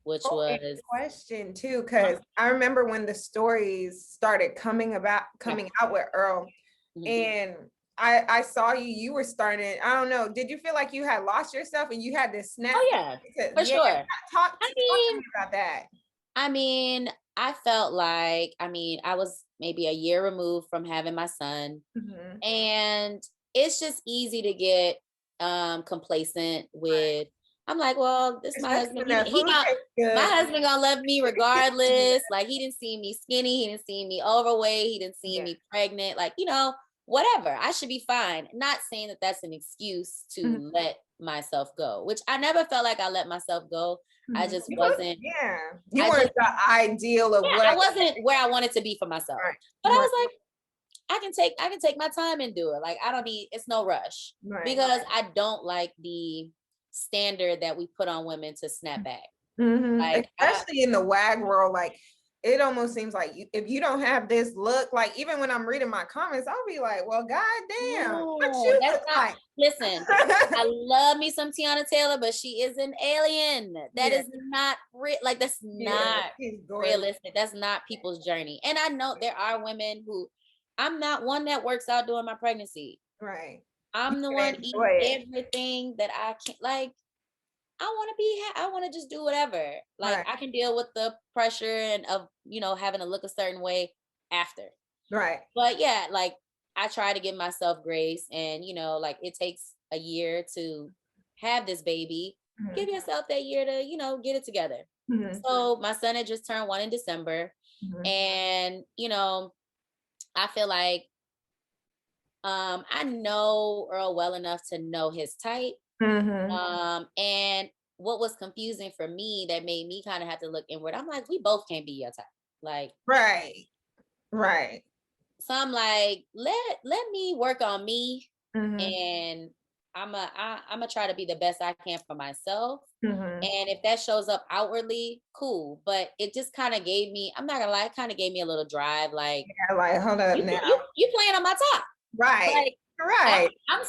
which Oh, and was question too, because I remember when the stories started yeah. coming out with Earl, Mhm. and I saw you were starting. I don't know. Did you feel like you had lost yourself and you had to snap? Oh yeah, for Yeah, sure. I talk to mean, me about that. I mean, I felt like, I was maybe a year removed from having my son, Mhm. and it's just easy to get complacent with, I'm like, well, this my Especially husband. when He that he food not tastes my good. husband gonna love me regardless. Like he didn't see me skinny, he didn't see me overweight, he didn't see Yeah. me pregnant. Like, whatever. I should be fine. Not saying that that's an excuse Mhm. to let myself go, which I never felt like I let myself go. I Mhm. just You look, wasn't yeah. You I weren't just the ideal of yeah, what. I wasn't where I wanted to be for myself. Right. But I Right. was like, I can take my time and do it. Like I don't need it's no rush. Right. Because I don't like the standard that we put on women to snap back. Like I Especially in the WAG world, like it almost seems like if you don't have this look, like even when I'm reading my comments, I'll be like, well, goddamn, what no, you that's look not like? listen. I love me some Tiana Taylor, but she is an alien. That Yeah, is not real. Like that's yeah, not he's gorgeous. realistic. That's not people's journey. And I know there are women who I'm not one that works out during my pregnancy. Right. You I'm the one can enjoy eating it. everything that I can. Like I want to be. I want to just do whatever. Like Right. I can deal with the pressure and of having to look a certain way after. Right. But yeah, like I try to give myself grace, and like it takes a year to have this baby. Give Mhm. yourself that year to get it together. Mhm. So my son had just turned 1 in December, Mhm. and I feel like I know Earl well enough to know his type. Mhm. And what was confusing for me that made me kind of have to look inward, I'm like, we both can't be your type. Like, Right. Right. so I'm like, let me work on me, Mhm. and I'm gonna try to be the best I can for myself. Mhm. And if that shows up outwardly, cool. But it just kind of gave me, I'm not gonna lie, it kind of gave me a little drive. Like, Yeah, like, hold up now. you playing on my top. Right. Like Right. I'm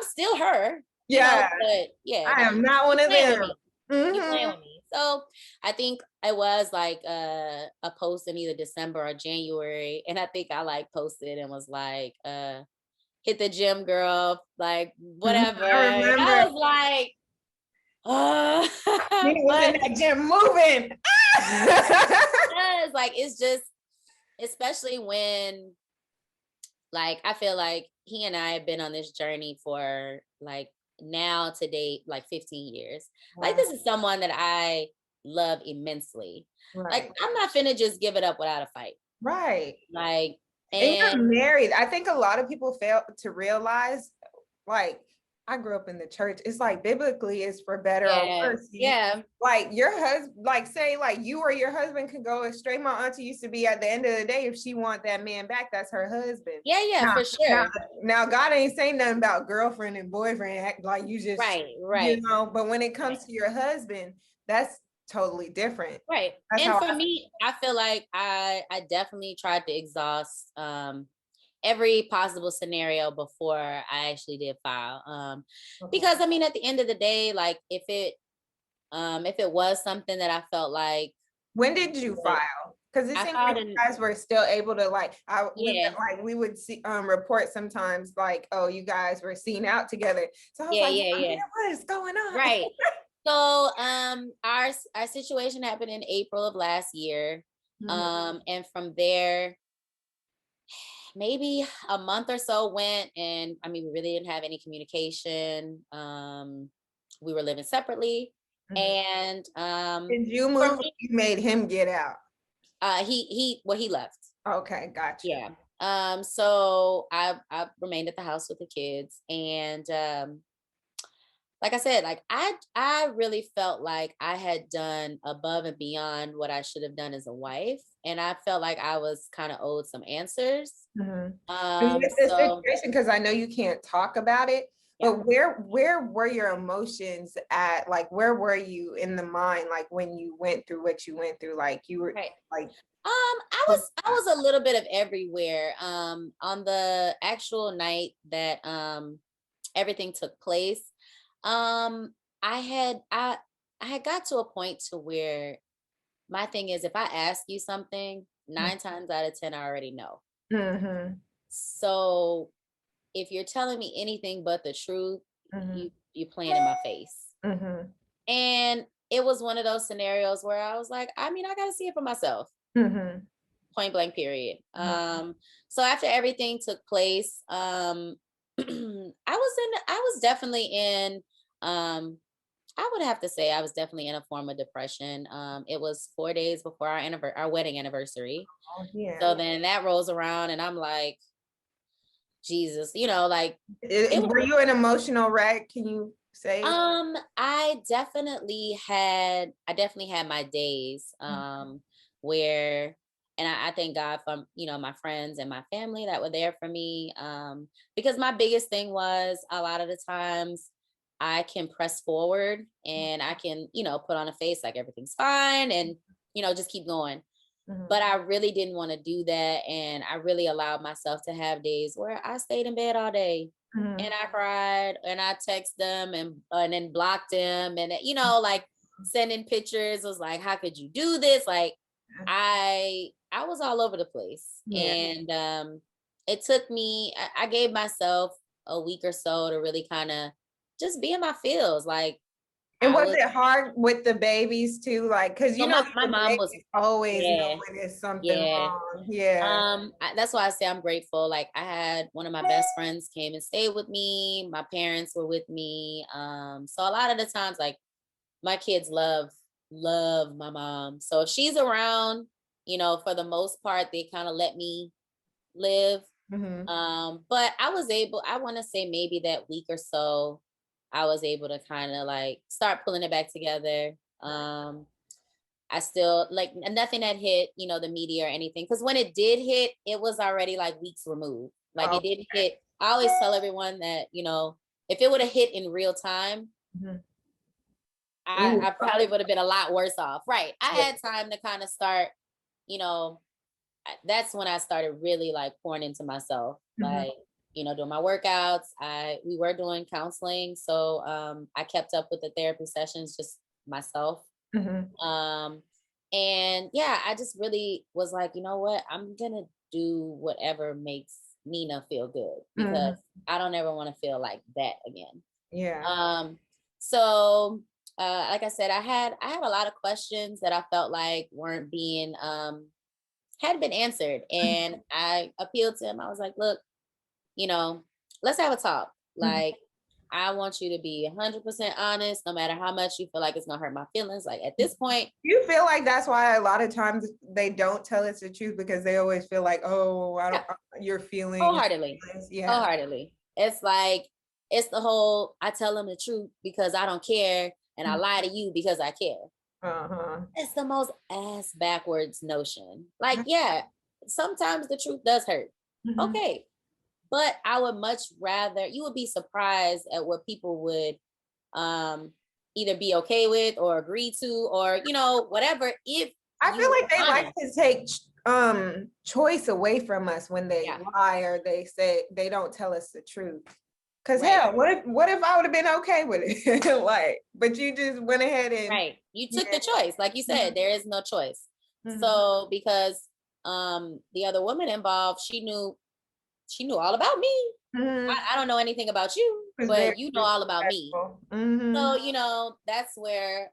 still her, Yeah. but yeah, I don't am not one you of playing with them. me. You playing Hmm. with me. So I think it was like a post in either December or January. And I think I like posted and was like, hit the gym, girl, like whatever. I And remember I was like, he was in but that gym moving. it's just, especially when like I feel like he and I have been on this journey for like now to date like 15 years. Like Wow. this is someone that I love immensely. Like Right. I'm not finna just give it up without a fight. Right. Like And you're and married. I think a lot of people fail to realize, like, I grew up in the church. It's like biblically it's for better or yeah, worse. yeah, Like your husband, like say, like you or your husband could go astray. My auntie used to be at the end of the day, if she want that man back, that's her husband. yeah, Now, for now, sure. now God ain't saying nothing about girlfriend and boyfriend. Act like you just, Right, right, but when it right. comes to your husband, that's totally different. Right. That's And how for me, I feel like I definitely tried to exhaust every possible scenario before I actually did file. okay. Because I mean at the end of the day, like if it was something that I felt like When did you file? Because it I seemed like filed you in guys were still able to like yeah, we would see report sometimes like, oh, you guys were seen out together. So I was like, yeah. yeah, what is going on? Right. So our situation happened in April of last year. Mhm. And from there maybe a month or so went, and I mean we really didn't have any communication. We were living separately, Mhm. and Did you for move or me you made him get out? he left. Okay, gotcha. Yeah. So I remained at the house with the kids, and like I said, like I really felt like I had done above and beyond what I should have done as a wife, and I felt like I was kind of owed some answers. Mhm. And with this So situation, because I know you can't talk about it, yeah, but where were your emotions at? Like, where were you in the mind, like when you went through what you went through? Like you were right. like, I was a little bit of everywhere. On the actual night that everything took place, um, I had I I had got to a point to where my thing is, if I ask you something, 9 times out of 10, I already know. mm-hmm, So if you're telling me anything but the truth, mm-hmm, you playing in my face. mm-hmm, And it was one of those scenarios where I was like, I mean, I gotta see it for myself. mm-hmm, Point blank period. So after everything took place, I was definitely in um I would have to say I was definitely in a form of depression. It was 4 days before our wedding anniversary. oh, yeah. So then that rolls around and I'm like, Jesus, like it was Were you an emotional wreck? Can you say? I definitely had my days where, and I thank God for, my friends and my family that were there for me. Because my biggest thing was a lot of the times I can press forward and I can, put on a face like everything's fine and, just keep going. Mhm, But I really didn't want to do that. And I really allowed myself to have days where I stayed in bed all day and mhm, I cried and I text them and then blocked them. And, like sending pictures was like, how could you do this? Like I was all over the place. yeah. And it took me, I gave myself a week or so to really kind of just be in my feels. Like And I was was, it hard with the babies too? Like, cause so you know my the mom was, babies always know yeah, when there's something yeah. wrong. Yeah. That's why I say I'm grateful. Like I had one of my best friends came and stayed with me. My parents were with me. So a lot of the times, like my kids love my mom. So if she's around, for the most part, they kind of let me live. Mm-hmm. But I want to say maybe that week or so, I was able to kind of like start pulling it back together. I still like nothing had hit, the media or anything. Because when it did hit, it was already like weeks removed. Like Oh, it didn't hit. I always tell everyone that, if it would have hit in real time, mhm. I probably would have been a lot worse off. Right. I had time to kind of start, you know, that's when I started really like pouring into myself. Mhm, Like, doing my workouts. We were doing counseling. So I kept up with the therapy sessions just myself. mhm, Um, and yeah, I just really was like, you know what? I'm gonna do whatever makes Nina feel good because mhm. I don't ever want to feel like that again. Yeah. Um, so like I said, I had a lot of questions that I felt like weren't being had been answered. And I appealed to him. I was like, look, you know, let's have a talk. Mhm. Like, I want you to be 100% honest, no matter how much you feel like it's gonna hurt my feelings. Like at this point, You feel like that's why a lot of times they don't tell us the truth because they always feel like, oh, I don't, yeah, your feelings. wholeheartedly, Yeah. wholeheartedly. It's like it's the whole I tell them the truth because I don't care, and I lie to you because I care. Uh-huh. It's the most ass backwards notion. Like, yeah, sometimes the truth does hurt. Mhm. Okay, but I would much rather you would be surprised at what people would um either be okay with or agree to or whatever if I you feel like were they like honest. to take choice away from us when they Yeah, lie or they say they don't tell us the truth. Cause right, hell, what if I would have been okay with it? Like, but you just went ahead and right. You yeah. took the choice. Like you said, there is no choice. Mhm, So because the other woman involved, she knew all about me. mhm. I don't know anything about you, It was very but you know all about me. disrespectful. Mhm, So, that's where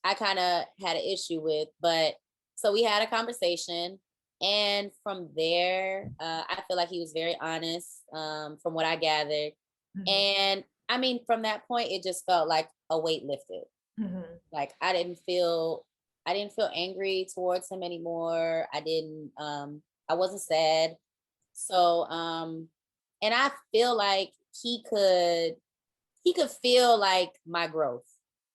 I kind of had an issue with. But so we had a conversation. And from there, I feel like he was very honest from what I gathered. mhm, And I mean, from that point, it just felt like a weight lifted. mhm, Like I didn't feel angry towards him anymore. I didn't. I wasn't sad. So and I feel like he could feel like my growth,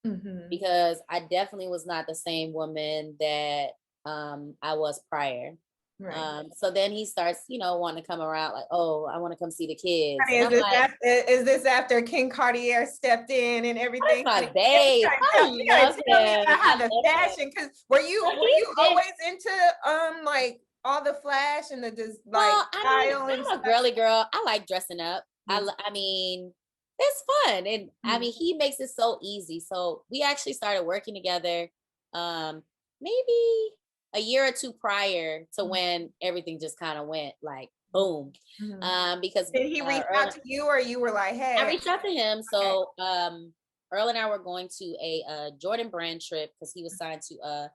Mhm. because I definitely was not the same woman that I was prior. Right. So then he starts, wanting to come around like, oh, I want to come see the kids. Honey, And I'm like, is this after King Cartier stepped in and that's everything? my Like, babe. I you gotta love tell me him. about I how the love him. fashion, because were So you he's been, always into like all the flash and the like well, I mean, style and I'm a stuff? girly girl. I like dressing up. Me too. I mean, it's fun. And I Mhm. mean, he makes it so easy. So we actually started working together maybe a year or two prior to when everything just kind of went like boom. Mhm. Because Did he reach out Earl, to you, or you were like, I hey? reached out to him. Okay. So Earl and I were going to a Jordan brand trip because he was signed to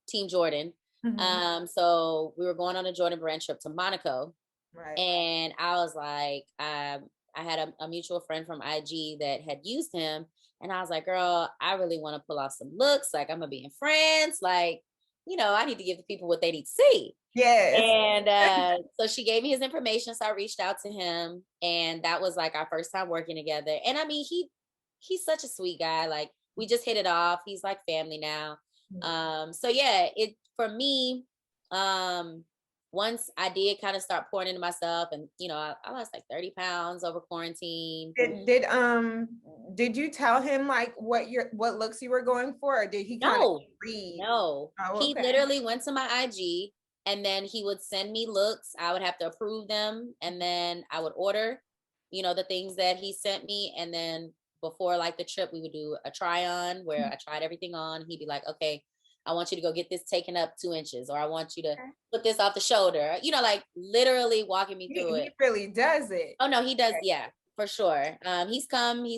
Team Jordan. Mhm. So we were going on a Jordan brand trip to Monaco, Right. and I was like, I had a mutual friend from IG that had used him, and I was like, girl, I really want to pull off some looks. Like, I'm gonna be in France. Like, I need to give the people what they need to see. Yes. And so she gave me his information. So I reached out to him, and that was like our first time working together. And I mean, he's such a sweet guy. Like, we just hit it off. He's like family now. So yeah, it for me, um, once I did kind of start pouring into myself, and I lost like 30 pounds over quarantine. Did you tell him like what looks you were going for, or did he kind of No, read? no. Oh, He okay. literally went to my IG, and then he would send me looks. I would have to approve them, and then I would order, the things that he sent me. And then before like the trip, we would do a try on where I tried everything on. He'd be like, okay, I want you to go get this taken up 2 inches, or I want you to Okay. put this off the shoulder, like literally walking me through He it. really does it. Oh no, he does. Yeah, for sure. He's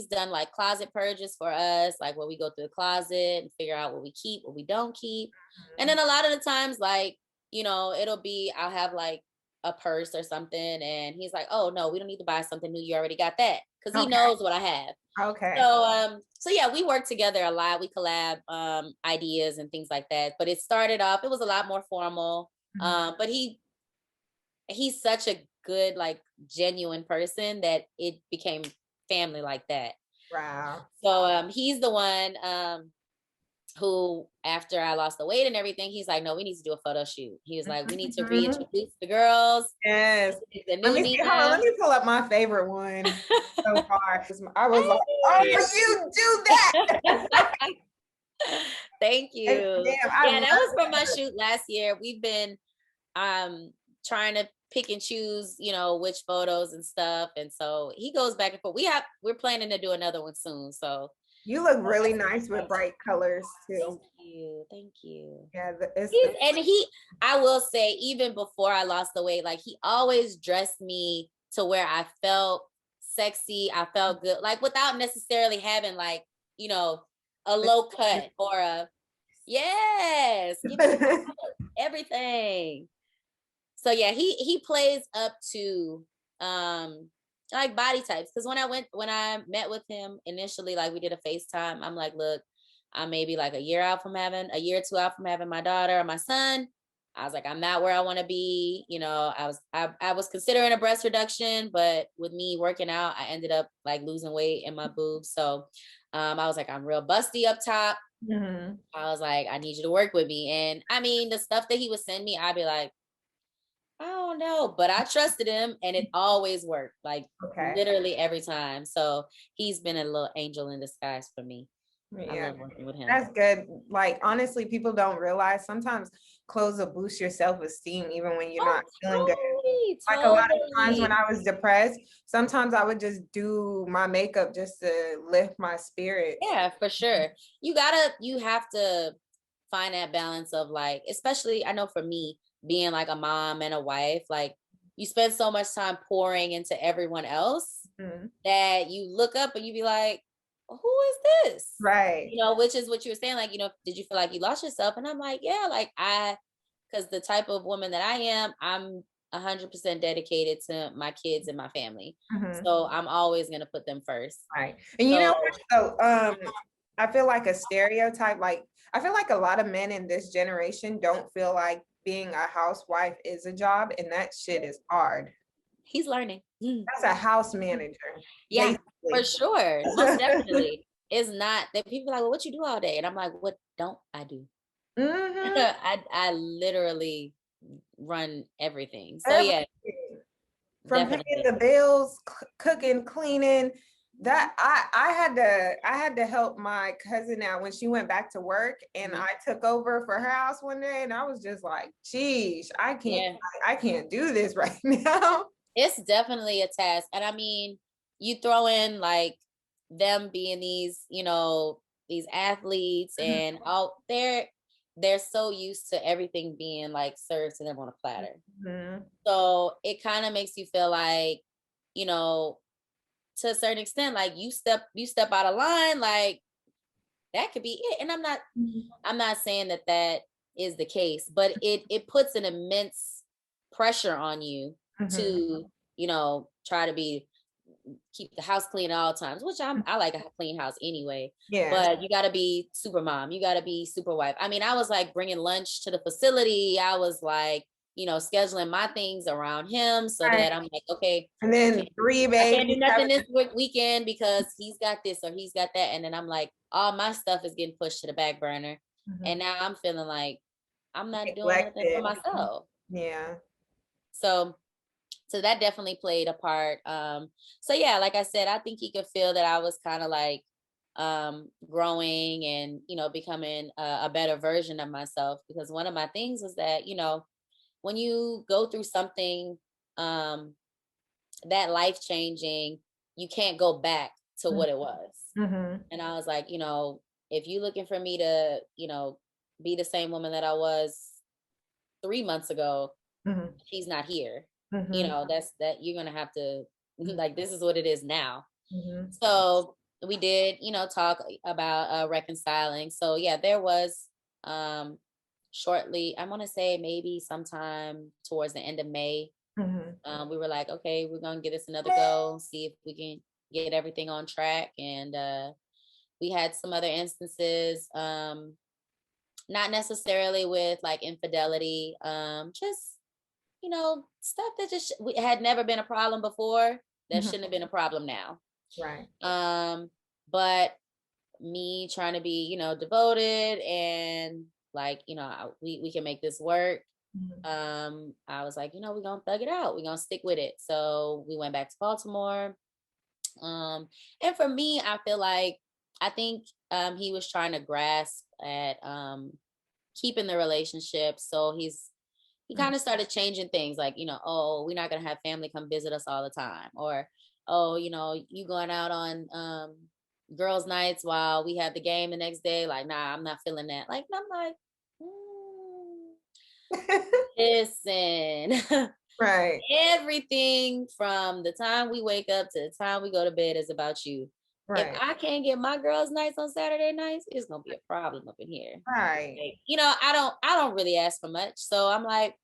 done like closet purges for us, like where we go through the closet and figure out what we keep, what we don't keep. And Mhm. then a lot of the times, like, it'll be, I'll have like a purse or something, and he's like, oh no, we don't need to buy something new. You already got that. Because he Okay. knows what I have. Okay. So yeah, we work together a lot. We collab ideas and things like that. But it started off, it was a lot more formal. Mhm. But he's such a good, like, genuine person that it became family like that. Wow. So he's the one who, after I lost the weight and everything, he's like, no, we need to do a photo shoot. He was like, we need to Mhm. reintroduce the girls. Yes. The Let new me see. Hold on. Let Nina. me pull up my favorite one so far. I was like, oh, you do that. Thank And you. damn, I Yeah, love that was from my that. shoot last year. We've been um trying to pick and choose, which photos and stuff. And so he goes back and forth. We're planning to do another one soon. So You look really that's nice with exciting. bright colors Thank too. you. Thank you. Yeah, He's and he I will say, even before I lost the weight, like, he always dressed me to where I felt sexy, I felt good, like, without necessarily having, like, you know, a low cut or a yes, everything. So yeah, he plays up to um like body types. Because when I met with him initially, like, we did a FaceTime, I'm like, look, I'm maybe like a year or two out from having my daughter or my son. I was like, I'm not where I want to be. I was considering a breast reduction, but with me working out, I ended up like losing weight in my boobs. So I was like, I'm real busty up top. Mhm. I was like, I need you to work with me. And I mean, the stuff that he would send me, I'd be like, I don't know, but I trusted him, and it always worked, like, Okay. literally every time. So he's been a little angel in disguise for me. I Yeah, love working with him. that's good. Like, honestly, people don't realize sometimes clothes will boost your self-esteem even when you're Oh, not feeling good. Like, a lot of times when totally. I was depressed, sometimes I would just do my makeup just to lift my spirits. Yeah, for sure. You have to find that balance of, like, especially, I know for me, being like a mom and a wife, like, you spend so much time pouring into everyone else Mhm. that you look up and you be like, who is this? Right. Which is what you were saying, like, did you feel like you lost yourself? And I'm like, yeah, like, because the type of woman that I am, I'm 100% dedicated to my kids and my family. Mhm. So I'm always going to put them first. Right. And you know So what? So I feel like a stereotype, like I feel like a lot of men in this generation don't feel like being a housewife is a job, and that shit is hard. He's learning. That's a house manager, Yeah, for basically. sure. Most definitely. It's not that people are like, well, what you do all day? And I'm like, what don't I do? Hmm. I literally run everything. So yeah, Everything. From paying definitely. the bills, cooking, cleaning. That I had to help my cousin out when she went back to work, and Mhm. I took over for her house one day, and I was just like, geez, Yeah, I can't do this right now. it's definitely a task. And I mean, you throw in like them being these, these athletes and out there, they're so used to everything being like served to them on a platter. Mhm. So it kind of makes you feel like, you know, to a certain extent, like you step out of line, like that could be it. And I'm not saying that that is the case, but it puts an immense pressure on you Mhm. to, try to be keep the house clean at all times, which I like a clean house anyway. Yeah. But you got to be super mom, you got to be super wife. I mean, I was like bringing lunch to the facility. I was like, scheduling my things around him so Right. that I'm like, okay, And I then can't three I can't do babies nothing having. this weekend because he's got this or he's got that. And then I'm like, all my stuff is getting pushed to the back burner. And Mhm. now I'm feeling like I'm not doing nothing for Neglected. myself. Yeah. So that definitely played a part. So yeah, like I said, I think he could feel that I was kind of like growing and becoming a better version of myself, because one of my things was that when you go through something um that life changing, you can't go back to what it was. Mhm. And I was like, if you looking for me to be the same woman that I was 3 months ago, Mhm. she's not here. Mhm. That's that you're gonna have to like, this is what it is now. Mhm. So we did, talk about reconciling. So yeah, there was um shortly, I want to say maybe sometime towards the end of May, Mhm. we were like, okay, we're gonna give this another go, see if we can get everything on track. And we had some other instances, not necessarily with like infidelity, just stuff that just had never been a problem before, that Mhm. shouldn't have been a problem now. Right. But me trying to be, devoted and like, we can make this work. Mhm. I was like, we're gonna thug it out. We're gonna stick with it. So we went back to Baltimore. And for me, I feel like I think he was trying to grasp at keeping the relationship. So he Mhm. kind of started changing things like, oh, we're not gonna have family come visit us all the time, or oh, you going out on girls' nights while we have the game the next day. Like, nah, I'm not feeling that. Like, and I'm like, listen, Right. everything from the time we wake up to the time we go to bed is about you. If Right. I can't get my girls' nights on Saturday nights, it's gonna be a problem up in here. Right. Like, I don't really ask for much. So I'm like,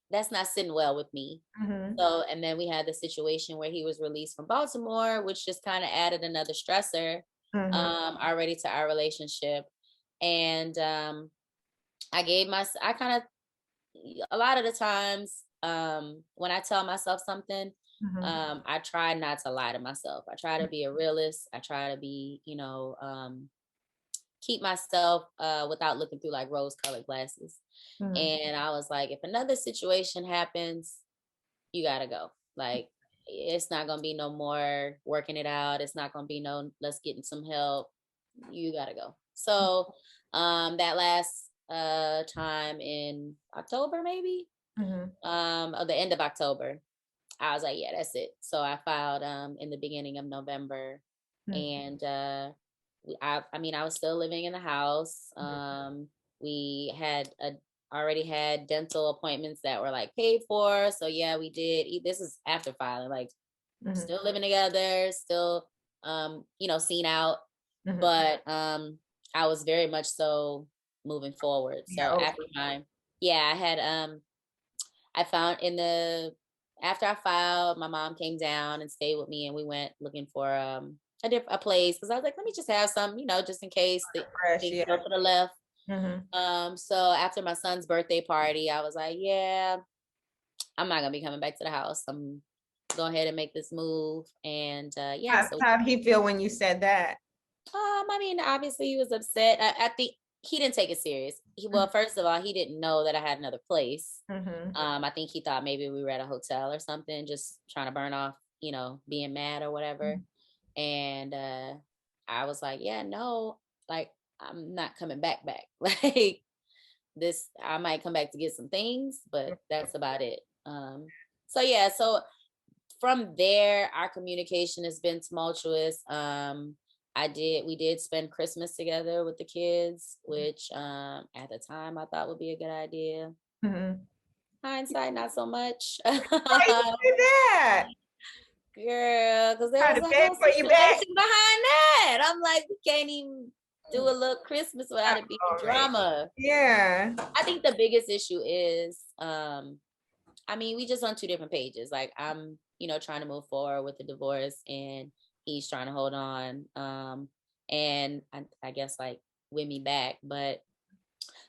that's not sitting well with me. Mhm. So, and then we had the situation where he was released from Baltimore, which just kind of added another stressor Mhm. already to our relationship. And I kind of, a lot of the times when I tell myself something, Mhm. I try not to lie to myself. I try to be a realist. I try to be, keep myself without looking through like rose colored glasses. Mhm. And I was like, if another situation happens, you gotta go. Like, it's not gonna be no more working it out. It's not gonna be no let's get in some help. You gotta go. So that last time in October, maybe, Mhm. or the end of October, I was like, yeah, that's it. So I filed in the beginning of November. Mhm. And I mean, I was still living in the house. We had already had dental appointments that were like paid for. So yeah, we did. This is after filing, like Mhm. still living together, still, seen out. Mhm. But I was very much so moving forward. Yeah. So after yeah, I had, I found after I filed, my mom came down and stayed with me, and we went looking for a place because I was like, let me just have some, just in case Fresh, things yeah. go to the left. Hmm. So after my son's birthday party, I was like, yeah, I'm not gonna be coming back to the house. I'm go ahead and make this move. And yeah, so How'd he feel when you said that? I mean, obviously he was upset. He didn't take it serious. Well, first of all, he didn't know that I had another place. Mm-hmm. I think he thought maybe we were at a hotel or something, just trying to burn off, being mad or whatever. And I was like, yeah, no, like I'm not coming back. Like this, I might come back to get some things, but that's about it. So yeah, so from there, our communication has been tumultuous. We did spend Christmas together with the kids, which at the time I thought would be a good idea. Mm-hmm. Hindsight, not so much. Why you say that? Girl, because there Trying was to a beg whole for you back? situation behind that. I'm like, we can't even do a little Christmas without it being Oh, man. drama. Yeah. I think the biggest issue is, I mean, we just on two different pages. Like I'm, trying to move forward with the divorce and he's trying to hold on. And I guess like win me back. But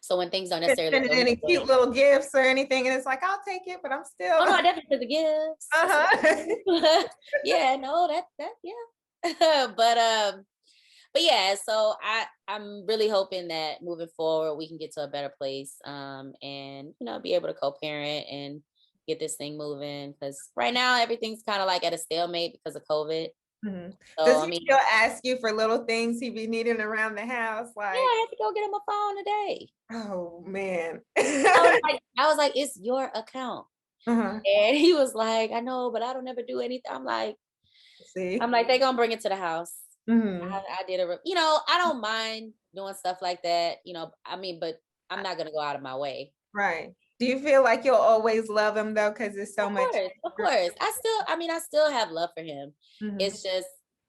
so when things don't Been necessarily sending go his any way. cute little gifts or anything, and it's like, I'll take it, but I'm still. Oh no, I definitely took the gifts. Uh-huh. Yeah, no, that yeah. But yeah, so I'm really hoping that moving forward we can get to a better place, and be able to co-parent and get this thing moving because right now everything's kind of like at a stalemate because of COVID. Mhm. So Does I he mean, still ask you for little things he be needing around the house? yeah, Like, I had to go get him a phone today. oh man. I was like, it's your account, Uh-huh. and he was like, I know, but I don't ever do anything. I'm See. like, they gonna bring it to the house. Hmm. I did I don't mind doing stuff like that, I mean, but I'm not gonna go out of my way. Right. Do you feel like you'll always love him though? Because there's so Of much. course, of course. I still have love for him. Hmm. It's just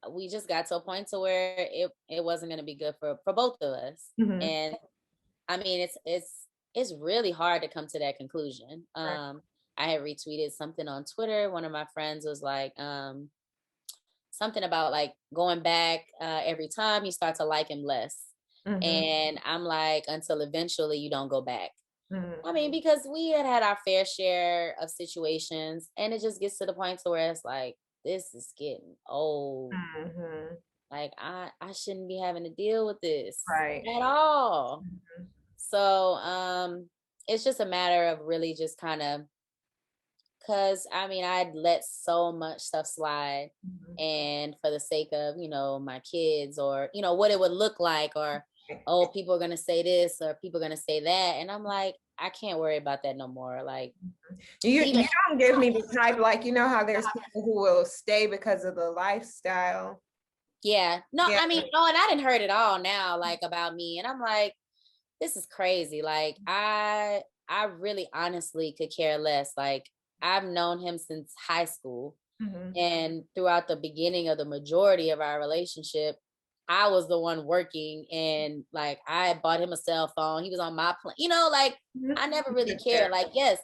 we just got to a point to where it wasn't gonna be good for both of us. Hmm. And I mean it's really hard to come to that conclusion. Right. I had retweeted something on Twitter. One of my friends was like, something about like going back every time you start to like him less. Hmm. And I'm like, until eventually you don't go back. I Hmm. mean, because we had our fair share of situations, and it just gets to the point to where it's like, this is getting old. Hmm. Like I shouldn't be having to deal with this Right. at all. Mhm. So it's just a matter of really just kind of because I mean I'd let so much stuff slide, Mhm. and for the sake of my kids or what it would look like, or oh people are gonna say this or people are gonna say that, and I'm like I can't worry about that no more. Like You even don't give me the type, like, you know how there's people who will stay because of the lifestyle. yeah, no, Yeah. I mean no, and I didn't heard it all now like about me, and I'm like this is crazy. Like I really honestly could care less. Like I've known him since high school. Hmm. And throughout the beginning of the majority of our relationship, I was the one working and like I bought him a cell phone. He was on my plan, like I never really cared. Like, yes,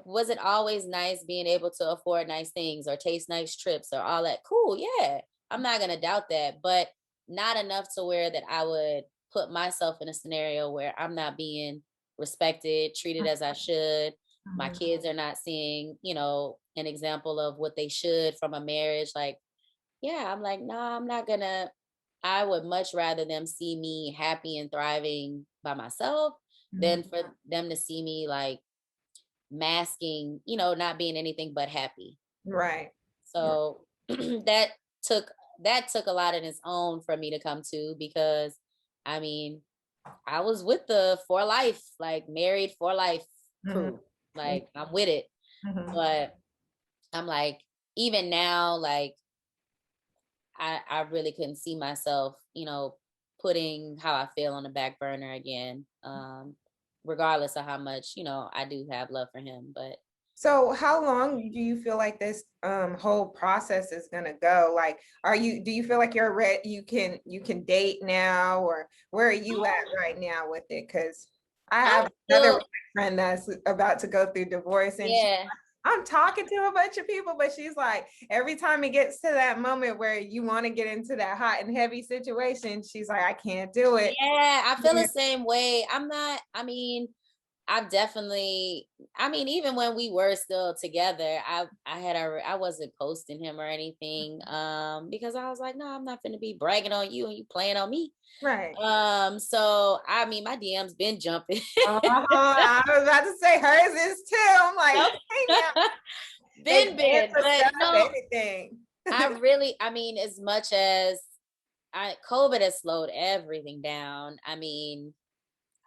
was it always nice being able to afford nice things or taste nice trips or all that? Cool, yeah. I'm not gonna doubt that, but not enough to where that I would put myself in a scenario where I'm not being respected, treated as I should. My Hmm. kids are not seeing, an example of what they should from a marriage. Like, yeah, I'm like, no, I'm not gonna. I would much rather them see me happy and thriving by myself than for them to see me like masking, not being anything but happy. Right. So that took a lot in its own for me to come to because I mean, I was with the for life, like married for life Hmm. crew. Like I'm with it. Hmm. But I'm like, even now, like I really couldn't see myself, putting how I feel on the back burner again. Regardless of how much, I do have love for him. But So how long do you feel like this whole process is gonna go? Like, do you feel like you're ready, you can date now, or where are you at right now with it? Because I I'm have another still, friend that's about to go through divorce, and yeah. I'm talking to a bunch of people, but she's like, every time it gets to that moment where you want to get into that hot and heavy situation, she's like, I can't do it. Yeah, I feel Yeah. the same way. I'm not, I mean, I've definitely, I mean, even when we were still together, I wasn't posting him or anything, because I was like, no, I'm not gonna be bragging on you and you playing on me. Right. So I mean, my DMs been jumping. I was about to say hers is too. I'm like, okay, now they dance Been, for but stuff, no, anything. I mean, as much as COVID has slowed everything down. I mean,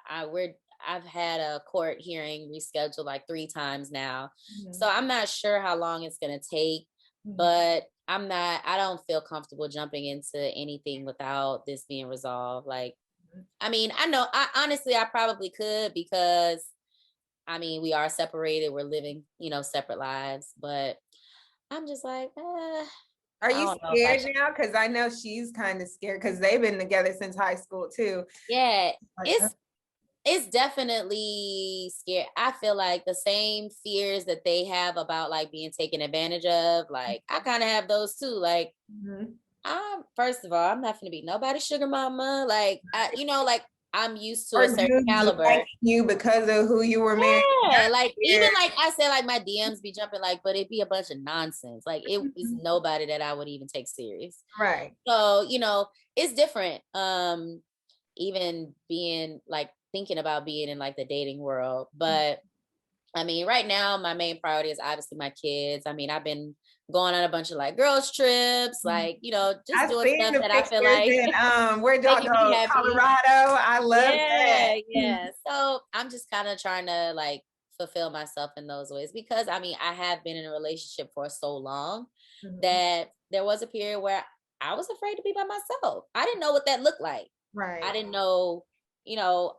I've had a court hearing rescheduled like 3 times now. So Mhm. I'm not sure how long it's gonna take, Mhm. but I don't feel comfortable jumping into anything without this being resolved. Like, I mean, I honestly I probably could because I mean we are separated, we're living, separate lives, but I'm just like, Are I you don't know if I scared should. now? Because I know she's kind of scared because they've been together since high school too. Yeah, Like, it's definitely scary. I feel like the same fears that they have about like being taken advantage of, like I kind of have those too. Like, mhm. I'm first of all, I'm not gonna be nobody's sugar mama. Like, like I'm used to a Or certain dudes caliber. like you because of who you were married. Yeah, That's like even weird. like I said, like my DMs be jumping, like, but it'd be a bunch of nonsense. Like it is nobody that I would even take serious. Right. So, it's different. Even being like thinking about being in like the dating world. But I mean, right now, my main priority is obviously my kids. I mean, I've been going on a bunch of like girls' trips, like, just I've doing seen stuff the that I feel pictures like in where'd y'all making me go? happy. Colorado. I love Yeah, that. yeah. So I'm just kind of trying to like fulfill myself in those ways because I mean, I have been in a relationship for so long Mhm. that there was a period where I was afraid to be by myself. I didn't know what that looked like. I Right. didn't know,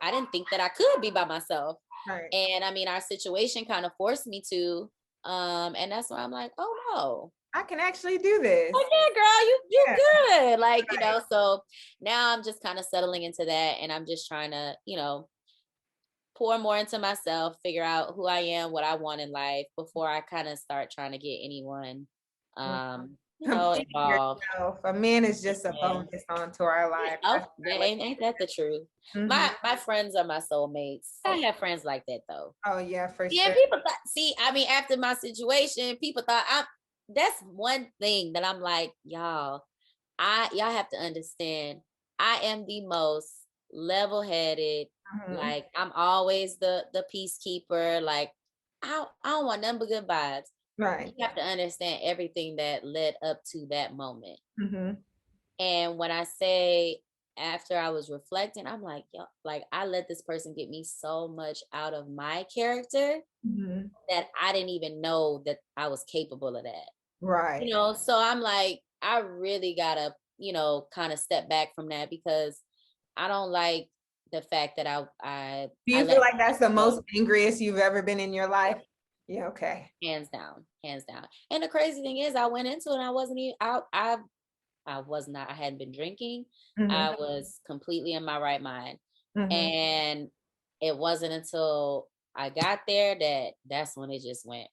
I didn't think that I could be by myself. Right. And I mean, our situation kind of forced me to. And that's why I'm like, oh no. I can actually do this. Like, yeah, girl, you Yeah. good. Like, Right. so now I'm just kind of settling into that and I'm just trying to, pour more into myself, figure out who I am, what I want in life before I kind of start trying to get anyone Complete involved. yourself. A man is just a Yeah. bonus onto our life. Oh, That's what I look ain't that the truth? Mhm. My friends are my soulmates. I have friends like that though. Oh yeah, for Yeah, sure. people thought. See, I mean, after my situation, people thought I'm. That's one thing that I'm like, y'all have to understand. I am the most level-headed. Mhm. Like I'm always the peacekeeper. Like I don't want nothing but good vibes. You Right. have to understand everything that led up to that moment. Mhm. And when I say after I was reflecting, I'm like, yo, like I let this person get me so much out of my character Mhm. that I didn't even know that I was capable of that. Right. So I'm like, I really gotta, kind of step back from that because I don't like the fact that Do I you feel let like that's the myself most angriest you've ever been in your go, life? Yeah, okay. hands down, hands down. And the crazy thing is, I went into it and I wasn't even out. I was not. I hadn't been drinking. Mhm. I was completely in my right mind, Mhm. and it wasn't until I got there that's when it just went.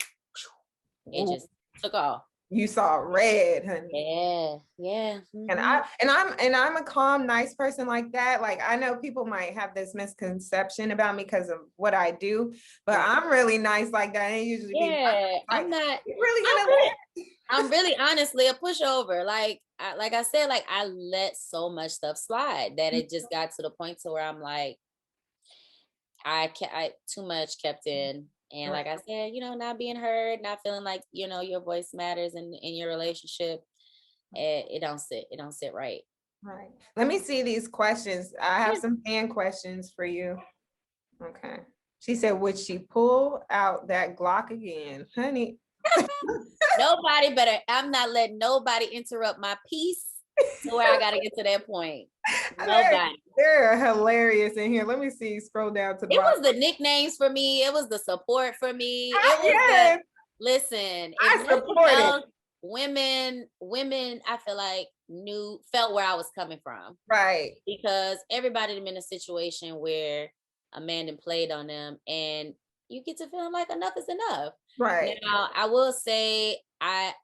It Ooh, just took off. you saw red, honey. Yeah, yeah. And I'm a calm, nice person like that. Like I know people might have this misconception about me because of what I do, but Right. I'm really nice like that. And it usually be Yeah, like, I'm not. you really I'm gonna really, I'm really honestly a pushover. Like I said, like I let so much stuff slide that let? it just got to the point to where I'm like, I too much kept in, and Right, like I said, not being heard, not feeling like your voice matters in your relationship. It don't sit right. right. Let me see these questions. I have Yeah. some fan questions for you. Okay. She said, would she pull out that Glock again? Honey, Nobody better. I'm not letting nobody interrupt my peace to where I got to get to that point. they're, Nobody. they're hilarious in here. Let me see, scroll down to the It bottom. was the nicknames for me. It was the support for me. It was the Yes, listen. If I nothing support it. else, women, I feel like felt where I was coming from Right. because everybody been in a situation where a man done played on them, and you get to feeling like enough is enough. Right. Now, I will say I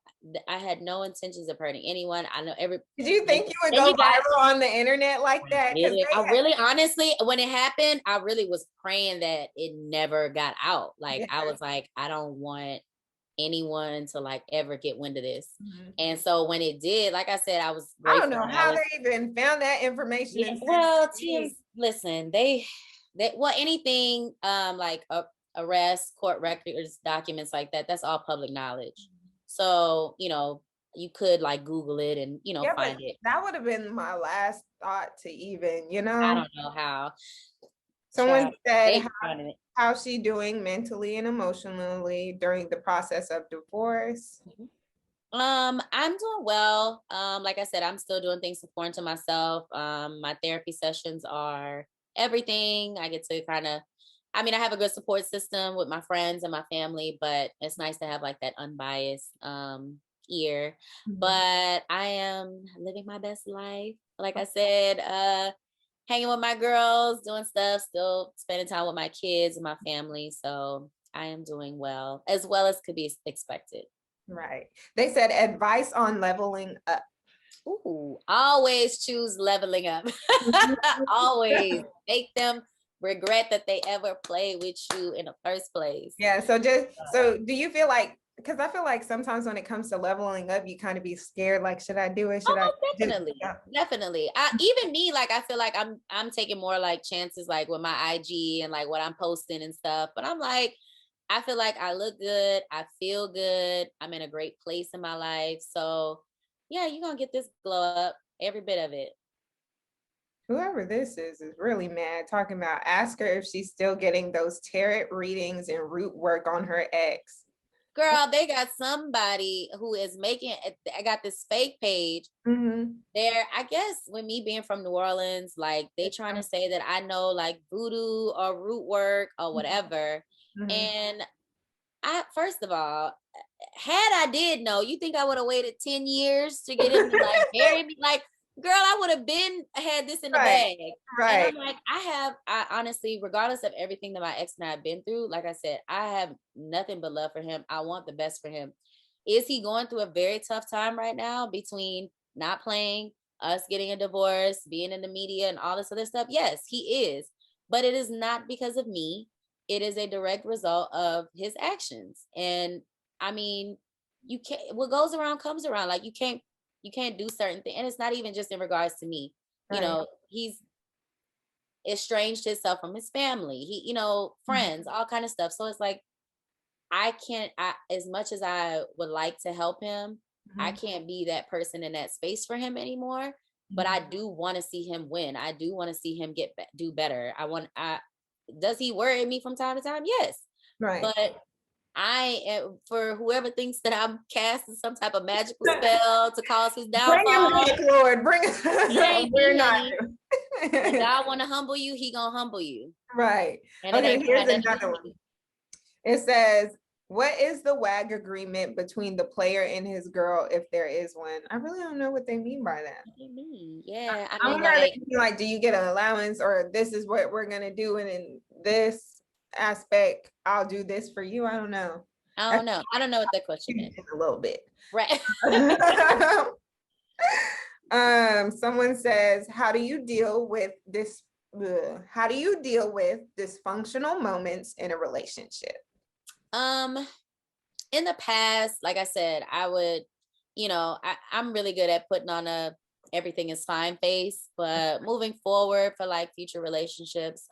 had no intentions of hurting anyone. I know every Did you then, think you would then go you got viral on the internet like that? Because I they really honestly when it happened, I really was praying that it never got out. Like had, I was like, I don't want anyone to like ever get wind of this. yeah. And so when it did, like I said, I was I don't grateful know that I how was they even found that information yeah, and sent it well, to me. Tim's listen, they well anything like arrest, court records, documents like that, that's all public knowledge. So, you could like Google it and, Yeah, but find it. that would have been my last thought to even, I don't know how. Someone Child, said, they found it. how's she doing mentally and emotionally during the process of divorce? I'm doing well. Like I said, I'm still doing things to pour into myself. My therapy sessions are everything. I get to I have a good support system with my friends and my family, but it's nice to have like that unbiased ear. Mhm. But I am living my best life. Like I said, hanging with my girls, doing stuff, still spending time with my kids and my family. So I am doing well as could be expected. Right. They said advice on leveling up. Ooh, always choose leveling up. Always make them regret that they ever played with you in the first place. Yeah. So do you feel like, because I feel like sometimes when it comes to leveling up, you kind of be scared, like, should I do it? Should Oh, I most just, definitely, definitely. Even me, like I feel like I'm taking more like chances, like with my IG and like what I'm posting and stuff. But I'm like, I feel like I look good, I feel good, I'm in a great place in my life. So yeah, you're gonna get this glow up, every bit of it. whoever this is really mad, talking about ask her if she's still getting those tarot readings and root work on her ex. Girl, they got somebody who is making. I got this fake page. Mm-hmm. There, I guess with me being from New Orleans, like they trying to say that I know like voodoo or root work or whatever. Mm-hmm. And I, first of all, had I did know, you think I would have waited 10 years to get him to like bury me? Like, girl, I would have been had this in the Right, bag. And right. I'm like, I honestly, regardless of everything that my ex and I have been through, like I said, I have nothing but love for him. I want the best for him. Is he going through a very tough time right now between not playing, us getting a divorce, being in the media, and all this other stuff? Yes, he is. But it is not because of me. It is a direct result of his actions. And I mean, you can't what goes around comes around. Like you can't do certain things. And it's not even just in regards to me. Right. He's estranged himself from his family. He, Mhm. friends, all kind of stuff. So it's like I can't as much as I would like to help him, I Mhm. can't be that person in that space for him anymore. But Mhm. I do want to see him win. I do want to see him do better. I does he worry me from time to time? Yes. Right. But I am for whoever thinks that I'm casting some type of magical spell to cause his Bring him downfall. back, Lord. Bring It ain't we're me, not. honey. When God want to humble you, he gonna humble you. Right. And it Okay, ain't gonna here's have nothing to do another with one. me. It says, what is the WAG agreement between the player and his girl if there is one? I really don't know what they mean by that. What do you mean? Yeah, I I mean, wonder if like, they mean like, do you get an allowance or this is what we're gonna do, and in this aspect, I'll do this for you. I don't know. I I don't know. I don't know what that question think meant. a little bit. Right. Someone says, how do you deal with this? How do you deal with dysfunctional moments in a relationship? um, in the past, like I said, I would, I'm really good at putting on a everything is fine face, but moving forward for like future relationships,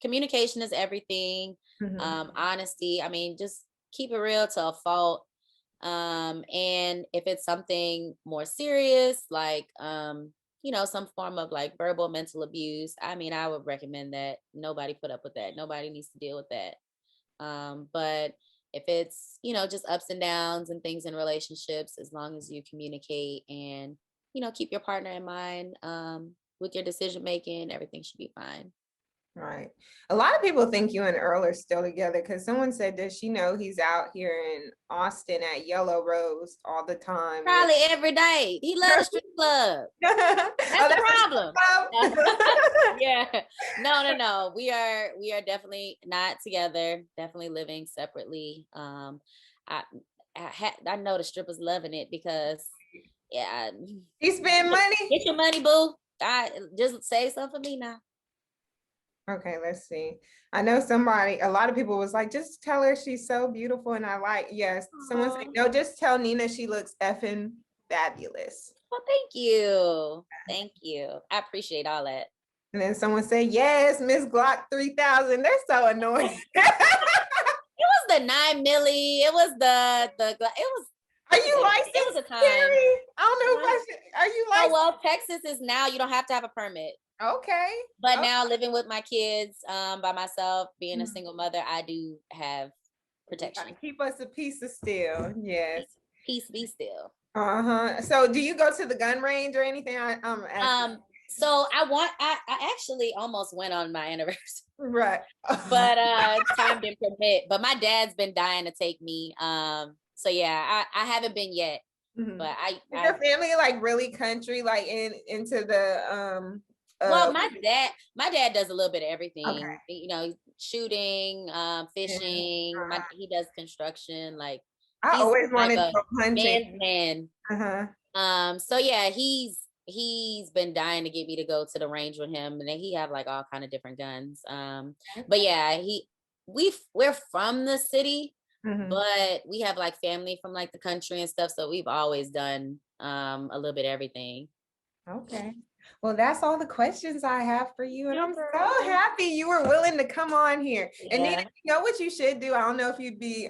communication is everything. Mhm. Honesty, I mean, just keep it real to a fault. And if it's something more serious, like some form of like verbal mental abuse, I mean, I would recommend that nobody put up with that. Nobody needs to deal with that. But if it's, just ups and downs and things in relationships, as long as you communicate and, keep your partner in mind with your decision making, everything should be fine. Right. A lot of people think you and Earl are still together because someone said, does she know he's out here in Austin at Yellow Rose all the time? Probably every day. He loves the strip club. Oh, That's the that's a strip problem. club? Yeah. No. We are definitely not together. Definitely living separately. I I know the strippers loving it because yeah. He spend money? Get your money, boo. I just say something for me now. Okay, let's see. I know somebody, a lot of people was like, just tell her she's so beautiful. And I like, yes. Someone said, Aw. no, just tell Nina she looks effing fabulous. Well, thank you. Thank you. I appreciate all that. And then someone said, yes, Miss Glock 3000. They're so annoying. It was the 9 milli. It was it was Are it was you everything. It licensed, was a time. Terry? I don't know if Huh? I should. Are you Oh licensed? well, Texas is now you don't have to have a permit. Okay. But Oh, now living with my kids, by myself, being a mm, single mother, I do have you gotta protection. keep us a piece of steel. Yes. Peace, peace be still. Uh-huh. So do you go to the gun range or anything? I'm asking. So I actually almost went on my anniversary, Right. but time didn't permit. But my dad's been dying to take me. So yeah, I haven't been yet. Mhm. But Is your family like really country, like into the well, my dad does a little bit of everything. okay. Shooting, Yeah. fishing. Uh-huh. He does construction. Like I he's always like wanted to a go hunting. man's man. Uh-huh. So yeah, he's been dying to get me to go to the range with him, and then he have like all kind of different guns. But yeah, we're from the city, Mhm. but we have like family from like the country and stuff, so we've always done a little bit of everything. Okay. Well, that's all the questions I have for you. And Yeah, I'm so girl. happy you were willing to come on here. And Nina, Yeah. you know what you should do? I don't know if you'd be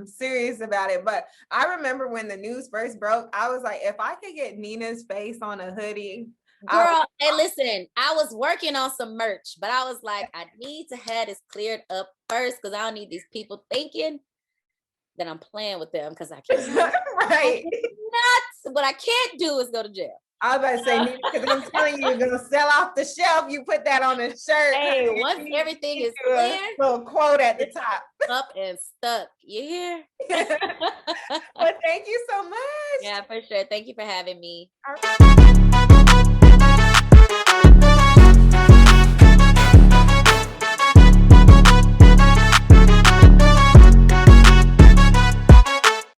serious about it, but I remember when the news first broke, I was like, if I could get Nina's face on a hoodie, I would. Girl, hey, listen, I was working on some merch, but I was like, I need to have this cleared up first because I don't need these people thinking that I'm playing with them because I cannot. I Right. cannot. What I can't do is go to jail. I was about to say, Nina, because I'm telling you, you're gonna sell off the shelf. You put that on a shirt, Hey, honey. once You everything need is to clear, a little quote at the it's top. up and stuck. You hear? Well, thank you so much. Yeah, for sure. Thank you for having me. All right.